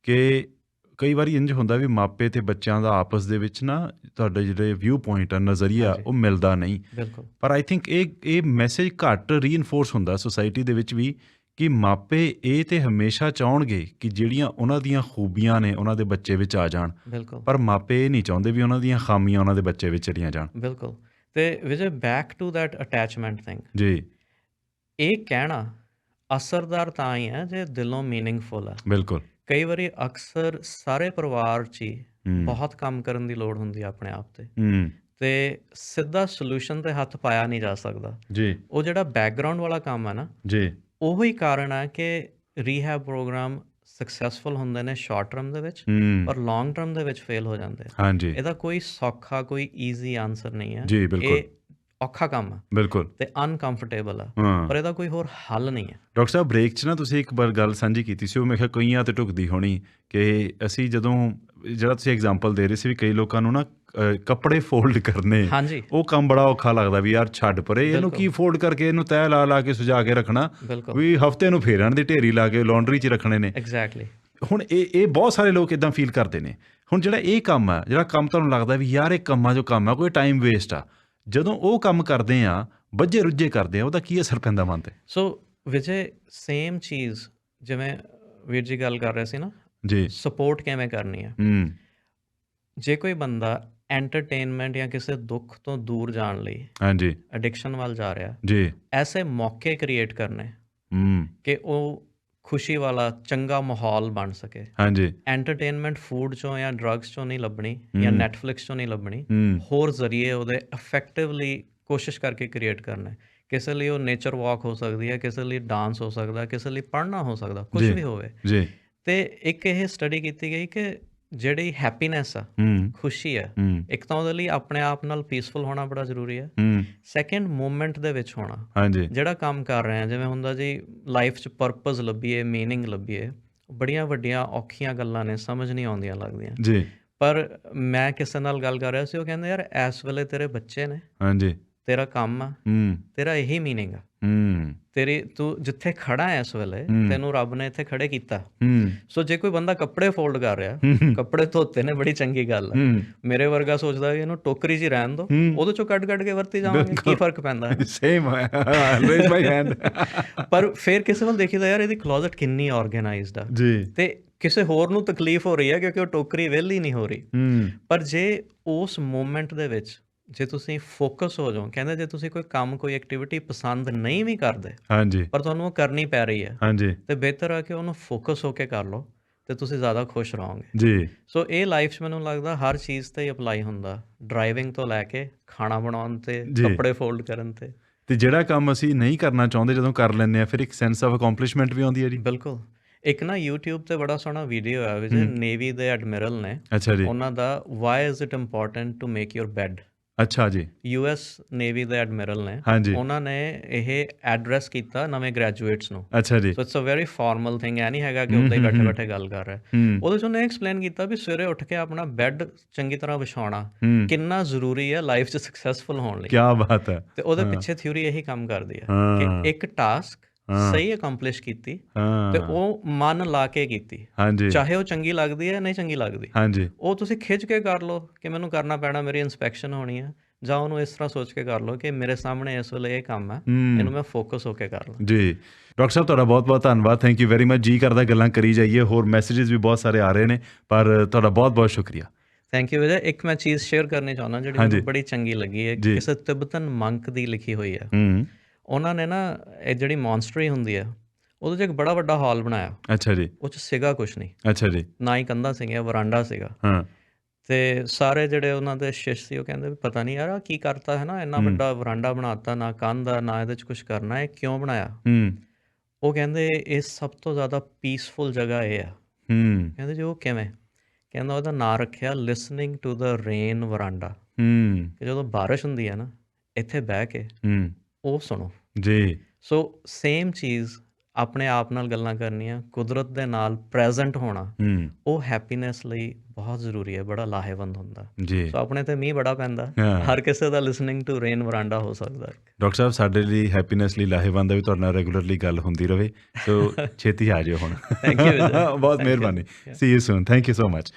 ਕਿ ਕਈ ਵਾਰੀ ਇੰਝ ਹੁੰਦਾ ਵੀ ਮਾਪੇ ਤੇ ਬੱਚਿਆਂ ਦਾ ਆਪਸ ਦੇ ਵਿੱਚ ਨਾ ਤੁਹਾਡੇ ਜਿਹੜੇ ਵਿਊ ਪੁਆਇੰਟ ਆ, ਨਜ਼ਰੀਆ, ਉਹ ਮਿਲਦਾ ਨਹੀਂ। ਪਰ ਆਈ ਥਿੰਕ ਇਹ ਮੈਸੇਜ ਘੱਟ ਰੀਇਨਫੋਰਸ ਹੁੰਦਾ ਸੋਸਾਇਟੀ ਦੇ ਵਿੱਚ ਵੀ ਕਿ ਮਾਪੇ ਇਹ ਤੇ ਹਮੇਸ਼ਾ ਚਾਹਣਗੇ ਕਿ ਜਿਹੜੀਆਂ ਉਹਨਾਂ ਦੀਆਂ ਖੂਬੀਆਂ ਨੇ ਉਹਨਾਂ ਦੇ ਬੱਚੇ ਵਿੱਚ ਆ ਜਾਣ, ਪਰ ਮਾਪੇ ਇਹ ਨਹੀਂ ਚਾਹੁੰਦੇ ਵੀ ਉਹਨਾਂ ਦੀਆਂ ਖਾਮੀਆਂ ਉਹਨਾਂ ਦੇ ਬੱਚੇ ਵਿੱਚ ਚਲੀਆਂ ਜਾਣ। ਬਿਲਕੁਲ। ਤੇ Vijay, back to that attachment thing, ਜੀ, ਇਹ ਕਹਿਣਾ ਅਸਰਦਾਰ ਤਾਂ ਹੀ ਹੈ ਜੇ ਦਿਲੋਂ ਮੀਨਿੰਗਫੁਲ ਹੈ। ਬਿਲਕੁਲ। ਕਈ ਵਾਰੀ ਅਕਸਰ ਸਾਰੇ ਪਰਿਵਾਰ 'ਚ ਹੀ ਬਹੁਤ ਕੰਮ ਕਰਨ ਦੀ ਲੋੜ ਹੁੰਦੀ ਹੈ ਆਪਣੇ ਆਪ ਤੇ ਸਿੱਧਾ ਸੋਲੂਸ਼ਨ ਤੇ ਹੱਥ ਪਾਇਆ ਨਹੀਂ ਜਾ ਸਕਦਾ। ਜੀ। ਉਹ ਜਿਹੜਾ ਬੈਕਗਰਾਊਂਡ ਵਾਲਾ ਕੰਮ ਹੈ ਨਾ, ਜੀ, ਉਹੀ ਕਾਰਨ ਹੈ ਕਿ ਰੀਹੈਬ ਪ੍ਰੋਗਰਾਮ ਸਕਸੈਸਫੁਲ ਹੁੰਦੇ ਨੇ ਸ਼ਾਰਟ ਟਰਮ ਦੇ ਵਿੱਚ, ਪਰ ਲੌਂਗ ਟਰਮ ਦੇ ਵਿੱਚ ਫੇਲ ਹੋ ਜਾਂਦੇ। ਹਾਂਜੀ। ਇਹਦਾ ਕੋਈ ਸੌਖਾ, ਕੋਈ ਈਜ਼ੀ ਆਨਸਰ ਨਹੀਂ ਹੈ। ਜੀ, ਬਿਲਕੁਲ। ਔਖਾ ਕੰਮ ਆ, ਬਿਲਕੁਲ, ਤੇ ਅਨਕੰਫਰਟੇਬਲ ਆ, ਪਰ ਇਹਦਾ ਕੋਈ ਹੋਰ ਹੱਲ ਨਹੀਂ ਹੈ। ਡਾਕਟਰ ਸਾਹਿਬ, ਬ੍ਰੇਕ 'ਚ ਨਾ ਤੁਸੀਂ ਇੱਕ ਵਾਰ ਗੱਲ ਸਾਂਝੀ ਕੀਤੀ ਸੀ, ਉਹ ਮੈਂ ਕਿਹਾ ਕਈਆਂ ਤੇ ਢੁਕਦੀ ਹੋਣੀ, ਕਿ ਅਸੀਂ ਜਦੋਂ ਜਿਹੜਾ ਤੁਸੀਂ ਐਗਜ਼ਾਮਪਲ ਦੇ ਰਹੇ ਸੀ ਵੀ ਕਈ ਲੋਕਾਂ ਨੂੰ ਨਾ ਕੱਪੜੇ ਫੋਲਡ ਕਰਨੇ, ਉਹ ਕੰਮ ਬੜਾ ਔਖਾ ਲੱਗਦਾ ਵੀ ਯਾਰ ਛੱਡ ਪਰੇ, ਇਹਨੂੰ ਕੀ ਫੋਲਡ ਕਰਕੇ ਇਹਨੂੰ ਤਹਿ ਲਾ ਕੇ ਸੁਜਾ ਕੇ ਰੱਖਣਾ, ਵੀ ਹਫ਼ਤੇ ਨੂੰ ਫੇਰ ਇਹਨਾਂ ਦੀ ਢੇਰੀ ਲਾ ਕੇ ਲਾਂਡਰੀ 'ਚ ਰੱਖਣੇ ਨੇ। ਐਗਜ਼ੈਕਟਲੀ। ਹੁਣ ਇਹ ਬਹੁਤ ਸਾਰੇ ਲੋਕ ਇੱਦਾਂ ਫੀਲ ਕਰਦੇ ਨੇ। ਹੁਣ ਜਿਹੜਾ ਇਹ ਕੰਮ ਆ, ਜਿਹੜਾ ਕੰਮ ਤੁਹਾਨੂੰ ਲੱਗਦਾ ਵੀ ਯਾਰ ਇਹ ਕੰਮਾਂ 'ਚੋਂ ਕੰਮ ਆ, ਕੋਈ ਟਾਈਮ ਵੇਸਟ ਆ, ਜਦੋਂ ਉਹ ਕੰਮ ਕਰਦੇ ਆ, ਬੱਝੇ ਰੁੱਝੇ ਕਰਦੇ ਆ, ਉਹਦਾ ਕੀ ਅਸਰ ਪੈਂਦਾ ਮਨ 'ਤੇ? ਸੋ ਵਿਜੇ, ਸੇਮ ਚੀਜ਼ ਜਿਵੇਂ ਵੀਰ ਜੀ ਗੱਲ ਕਰ ਰਹੇ ਸੀ ਨਾ, ਜੀ, ਸਪੋਰਟ ਕਿਵੇਂ ਕਰਨੀ ਆ। ਜੇ ਕੋਈ ਬੰਦਾ ਐਂਟਰਟੇਨਮੈਂਟ ਜਾਂ ਕਿਸੇ ਦੁੱਖ ਤੋਂ ਦੂਰ ਜਾਣ ਲਈ, ਹਾਂਜੀ, ਐਡਿਕਸ਼ਨ ਵੱਲ ਜਾ ਰਿਹਾ, ਜੀ, ਐਸੇ ਮੌਕੇ ਕ੍ਰੀਏਟ ਕਰਨੇ ਕਿ ਉਹ ਖੁਸ਼ੀ ਵਾਲਾ ਚੰਗਾ ਮਾਹੌਲ ਬਣ ਸਕੇ। ਹਾਂਜੀ। ਐਂਟਰਟੇਨਮੈਂਟ ਫੂਡ 'ਚੋਂ ਜਾਂ ਡਰੱਗਸ 'ਚੋਂ ਨਹੀਂ ਲੱਭਣੀ, ਜਾਂ ਨੈਟਫਲਿਕਸ 'ਚੋਂ ਨਹੀਂ ਲੱਭਣੀ, ਹੋਰ ਜ਼ਰੀਏ ਉਹਦੇ ਇਫੈਕਟਿਵਲੀ ਕੋਸ਼ਿਸ਼ ਕਰਕੇ ਕ੍ਰੀਏਟ ਕਰਨਾ। ਕਿਸੇ ਲਈ ਉਹ ਨੇਚਰ ਵਾਕ ਹੋ ਸਕਦੀ ਹੈ, ਕਿਸੇ ਲਈ ਡਾਂਸ ਹੋ ਸਕਦਾ, ਕਿਸੇ ਲਈ ਪੜ੍ਹਨਾ ਹੋ ਸਕਦਾ, ਕੁਛ ਵੀ ਹੋਵੇ। ਜੀ। ਤੇ ਇੱਕ ਇਹ ਸਟੱਡੀ ਕੀਤੀ ਗਈ ਕਿ ਜਿਹੜੀ ਹੈਪੀਨੈਸ ਆ, ਹੂੰ ਖੁਸ਼ੀ ਆ, ਹੂੰ ਇੱਕ ਤਾਂ ਉਹਦੇ ਲਈ ਆਪਣੇ ਆਪ ਨਾਲ ਪੀਸਫੁਲ ਹੋਣਾ ਬੜਾ ਜ਼ਰੂਰੀ ਹੈ। ਹੂੰ ਸੈਕਿੰਡ, ਮੂਵਮੈਂਟ ਦੇ ਵਿੱਚ ਹੋਣਾ। ਹਾਂਜੀ ਜਿਹੜਾ ਕੰਮ ਕਰ ਰਹੇ ਹਾਂ, ਜਿਵੇਂ ਹੁੰਦਾ ਜੀ ਲਾਈਫ 'ਚ ਪਰਪਸ ਲੱਭੀਏ, ਮੀਨਿੰਗ ਲੱਭੀਏ, ਬੜੀਆਂ ਵੱਡੀਆਂ ਔਖੀਆਂ ਗੱਲਾਂ ਨੇ, ਸਮਝ ਨਹੀਂ ਆਉਂਦੀਆਂ ਲੱਗਦੀਆਂ। ਜੀ ਪਰ ਮੈਂ ਕਿਸੇ ਨਾਲ ਗੱਲ ਕਰ ਰਿਹਾ ਸੀ, ਉਹ ਕਹਿੰਦੇ ਯਾਰ ਇਸ ਵੇਲੇ ਤੇਰੇ ਬੱਚੇ ਨੇ, ਹਾਂਜੀ ਤੇਰਾ ਕੰਮ ਆ, ਹੂੰ ਤੇਰਾ ਇਹੀ ਮੀਨਿੰਗ ਆ। ਹੂੰ ਤੂੰ ਜਿੱਥੇ ਖੜਾ ਹੈ ਇਸ ਵੇਲੇ, ਤੈਨੂੰ ਰੱਬ ਨੇ ਇੱਥੇ ਖੜੇ ਕੀਤਾ। ਹੂੰ ਸੋ ਜੇ ਕੋਈ ਬੰਦਾ ਕੱਪੜੇ ਫੋਲਡ ਕਰ ਰਿਹਾ, ਕੱਪੜੇ ਧੋਤੇ ਨੇ, ਬੜੀ ਚੰਗੀ ਗੱਲ ਆ। ਮੇਰੇ ਵਰਗਾ ਸੋਚਦਾ ਵੀ ਇਹਨੂੰ ਟੋਕਰੀ 'ਚ ਹੀ ਰਹਿਣ ਦੋ, ਉਹਦੇ ਚੋਂ ਕੱਢ ਕੇ ਵਰਤੀ ਜਾਵਾਂਗੇ, ਕੀ ਫਰਕ ਪੈਂਦਾ ਹੈ? ਸੇਮ ਰੇਜ਼ ਮਾਈ ਹੈਂਡ। ਪਰ ਫਿਰ ਕਿਸੇ ਵੱਲ ਦੇਖੀਦਾ ਯਾਰ ਇਹਦੀ ਕਲੋਜ਼ਟ ਕਿੰਨੀ ਆਰਗੇਨਾਈਜ਼ਡ ਆ, ਜੀ ਤੇ ਕਿਸੇ ਹੋਰ ਨੂੰ ਤਕਲੀਫ ਹੋ ਰਹੀ ਹੈ ਕਿਉਂਕਿ ਉਹ ਟੋਕਰੀ ਵਿਹਲੀ ਨਹੀਂ ਹੋ ਰਹੀ। ਪਰ ਜੇ ਉਸ ਮੂਮੈਂਟ ਦੇ ਵਿੱਚ ਜੇ ਤੁਸੀਂ ਫੋਕਸ ਹੋ ਜਾਓ, ਕਹਿੰਦੇ ਜੇ ਤੁਸੀਂ ਕੋਈ ਕੰਮ, ਕੋਈ ਐਕਟੀਵਿਟੀ ਪਸੰਦ ਨਹੀਂ ਵੀ ਕਰਦੇ, ਹਾਂਜੀ, ਪਰ ਤੁਹਾਨੂੰ ਉਹ ਕਰਨੀ ਪੈ ਰਹੀ ਹੈ, ਹਾਂਜੀ, ਤੇ ਬਿਹਤਰ ਆ ਕਿ ਉਹਨੂੰ ਫੋਕਸ ਹੋ ਕੇ ਕਰ ਲਓ ਤੇ ਤੁਸੀਂ ਜ਼ਿਆਦਾ ਖੁਸ਼ ਰਹੋਗੇ। ਜੀ ਸੋ ਇਹ ਲਾਈਫ 'ਚ ਮੈਨੂੰ ਲੱਗਦਾ ਹਰ ਚੀਜ਼ 'ਤੇ ਹੀ ਅਪਲਾਈ ਹੁੰਦਾ, ਡਰਾਈਵਿੰਗ ਤੋਂ ਲੈ ਕੇ ਖਾਣਾ ਬਣਾਉਣ ਤੇ, ਕੱਪੜੇ ਫੋਲਡ ਕਰਨ ਤੇ। ਤੇ ਜਿਹੜਾ ਕੰਮ ਅਸੀਂ ਨਹੀਂ ਕਰਨਾ ਚਾਹੁੰਦੇ ਜਦੋਂ ਕਰ ਲੈਂਦੇ ਆ, ਫਿਰ ਇੱਕ ਸੈਂਸ ਆਫ ਅਕੰਪਲਿਸ਼ਮੈਂਟ ਵੀ ਆਉਂਦੀ ਹੈ ਜੀ। ਬਿਲਕੁਲ। ਇੱਕ ਨਾ YouTube ਤੇ ਬੜਾ ਸੋਹਣਾ ਵੀਡੀਓ ਹੈ ਵਿੱਚ ਨੇਵੀ ਦੇ ਐਡਮਿਰਲ ਨੇ, ਅੱਛਾ ਜੀ, ਉਹਨਾਂ ਦਾ why is it important to make your bed. ਅੱਛਾ ਜੀ, US ਨੇਵੀ ਦੇ ਐਡਮਿਰਲ ਨੇ, ਉਹਨਾਂ ਨੇ ਇਹ ਐਡਰੈਸ ਕੀਤਾ ਨਵੇਂ ਗ੍ਰੈਜੂਏਟਸ ਨੂੰ। ਅੱਛਾ ਜੀ, so it's a very formal thing, ਇਹ ਨਹੀਂ ਹੈਗਾ ਕਿ ਉੱਦਾਂ ਹੀ ਬੈਠੇ ਬੈਠੇ ਗੱਲ ਕਰ ਰਿਹਾ। ਉਹਦੇ 'ਚ ਉਹਨੇ ਐਕਸਪਲੇਨ ਕੀਤਾ ਵੀ ਸਵੇਰੇ ਉੱਠ ਕੇ ਆਪਣਾ ਬੈੱਡ ਚੰਗੀ ਤਰ੍ਹਾਂ ਵਿਛਾਉਣਾ ਕਿੰਨਾ ਜ਼ਰੂਰੀ ਹੈ ਲਾਈਫ 'ਚ ਸਕਸੈਸਫੁਲ ਹੋਣ ਲਈ। ਕੀ ਬਾਤ ਹੈ। ਤੇ ਉਹਦੇ ਪਿੱਛੇ ਥਿਊਰੀ ਇਹੀ ਕੰਮ ਕਰਦੀ ਹੈ ਕਿ ਇੱਕ ਟਾਸਕ ਸਹੀ ਅਕੰਪਲਿਸ਼ ਕੀਤੀ ਤੇ ਉਹ ਮਨ ਲਾ ਕੇ ਕੀਤੀ, ਚਾਹੇ ਉਹ ਚੰਗੀ ਲੱਗਦੀ ਹੈ ਨਹੀਂ ਚੰਗੀ ਲੱਗਦੀ, ਉਹ ਤੁਸੀਂ ਖਿੱਚ ਕੇ ਕਰ ਲਓ ਕਿ ਮੈਨੂੰ ਕਰਨਾ ਪੈਣਾ, ਮੇਰੀ ਇਨਸਪੈਕਸ਼ਨ ਹੋਣੀ ਹੈ, ਜਾਂ ਉਹਨੂੰ ਇਸ ਤਰ੍ਹਾਂ ਸੋਚ ਕੇ ਕਰ ਲਓ ਕਿ ਮੇਰੇ ਸਾਹਮਣੇ ਇਸ ਵੇਲੇ ਇਹ ਕੰਮ ਹੈ, ਇਹਨੂੰ ਮੈਂ ਫੋਕਸ ਹੋ ਕੇ ਕਰ ਲਾਂ। ਜੀ ਡਾਕਟਰ ਸਾਹਿਬ, ਤੁਹਾਡਾ ਬਹੁਤ ਬਹੁਤ ਧੰਨਵਾਦ, ਥੈਂਕ ਯੂ ਵੈਰੀ ਮਚ। ਜੀ ਕਰਦਾ ਗੱਲਾਂ ਕਰੀ ਜਾਈਏ, ਹੋਰ ਮੈਸੇजेस ਵੀ ਬਹੁਤ ਸਾਰੇ ਆ ਰਹੇ ਨੇ, ਪਰ ਤੁਹਾਡਾ ਬਹੁਤ ਬਹੁਤ ਸ਼ੁਕਰੀਆ। Thank you Vijay. ਇੱਕ ਮੈਂ ਚੀਜ਼ ਸ਼ੇਅਰ ਕਰਨੀ ਚਾਹੁੰਦਾ ਜਿਹੜੀ ਮੈਨੂੰ ਬੜੀ ਚੰਗੀ ਲੱਗੀ ਹੈ, ਕਿਸੇ ਤਿੱਬਤਨ ਮੰਕ ਦੀ ਲਿਖੀ ਹੋਈ ਹੈ। ਉਹਨਾਂ ਨੇ ਨਾ ਇਹ ਜਿਹੜੀ ਮੌਨਸਟਰੀ ਹੁੰਦੀ ਹੈ, ਉਹਦੇ 'ਚ ਇੱਕ ਬੜਾ ਵੱਡਾ ਹਾਲ ਬਣਾਇਆ। ਅੱਛਾ ਜੀ। ਉਹ 'ਚ ਸੀਗਾ ਕੁਛ ਨਹੀਂ। ਅੱਛਾ ਜੀ। ਨਾ ਹੀ ਕੰਧਾਂ ਸੀਗੀਆਂ, ਵਰਾਂਡਾ ਸੀਗਾ। ਤੇ ਸਾਰੇ ਜਿਹੜੇ ਉਹਨਾਂ ਦੇ ਸ਼ਿਸ਼ ਸੀ ਉਹ ਕਹਿੰਦੇ ਵੀ ਪਤਾ ਨਹੀਂ ਯਾਰ ਆਹ ਕੀ ਕਰਤਾ ਹੈ ਨਾ, ਇੰਨਾ ਵੱਡਾ ਵਰਾਂਡਾ ਬਣਾਤਾ, ਨਾ ਕੰਧ ਆ, ਨਾ ਇਹਦੇ 'ਚ ਕੁਛ ਕਰਨਾ, ਇਹ ਕਿਉਂ ਬਣਾਇਆ? ਉਹ ਕਹਿੰਦੇ ਇਹ ਸਭ ਤੋਂ ਜ਼ਿਆਦਾ ਪੀਸਫੁਲ ਜਗ੍ਹਾ ਇਹ ਆ। ਕਹਿੰਦੇ ਜੀ ਉਹ ਕਿਵੇਂ? ਕਹਿੰਦਾ ਉਹਦਾ ਨਾਂ ਰੱਖਿਆ ਲਿਸਨਿੰਗ ਟੂ ਦ ਰੇਨ ਵਰਾਂਡਾ। ਕਿ ਜਦੋਂ ਬਾਰਿਸ਼ ਹੁੰਦੀ ਹੈ ਨਾ, ਇੱਥੇ ਬਹਿ ਕੇ ਉਹ ਸੁਣੋ ਜੀ। ਸੋ ਸੇਮ ਚੀਜ਼ ਆਪਣੇ ਆਪ ਨਾਲ ਗੱਲਾਂ ਕਰਨੀਆਂ, ਕੁਦਰਤ ਦੇ ਨਾਲ ਪ੍ਰੈਜ਼ੈਂਟ ਹੋਣਾ, ਉਹ ਹੈਪੀਨੈਸ ਲਈ ਬਹੁਤ ਜ਼ਰੂਰੀ ਹੈ, ਬੜਾ ਲਾਹੇਵੰਦ ਹੁੰਦਾ ਜੀ। ਸੋ ਆਪਣੇ ਤੇ ਮੀਂਹ ਬੜਾ ਪੈਂਦਾ, ਹਰ ਕਿਸੇ ਦਾ ਲਿਸਨਿੰਗ ਟੂ ਰੇਨ ਵਰਾਂਡਾ ਹੋ ਸਕਦਾ। ਡਾਕਟਰ ਸਾਹਿਬ, ਸਾਡੇ ਲਈ ਹੈਪੀਨੈਸ ਲਈ ਲਾਹੇਵੰਦ ਹੈ ਵੀ ਤੁਹਾਡੇ ਨਾਲ ਰੈਗੂਲਰਲੀ ਗੱਲ ਹੁੰਦੀ ਰਹੇ, ਸੋ ਛੇਤੀ ਆ ਜਾਓ ਹੁਣ। ਥੈਂਕ ਯੂ, ਬਹੁਤ ਮਿਹਰਬਾਨੀ। See you soon, thank you so much.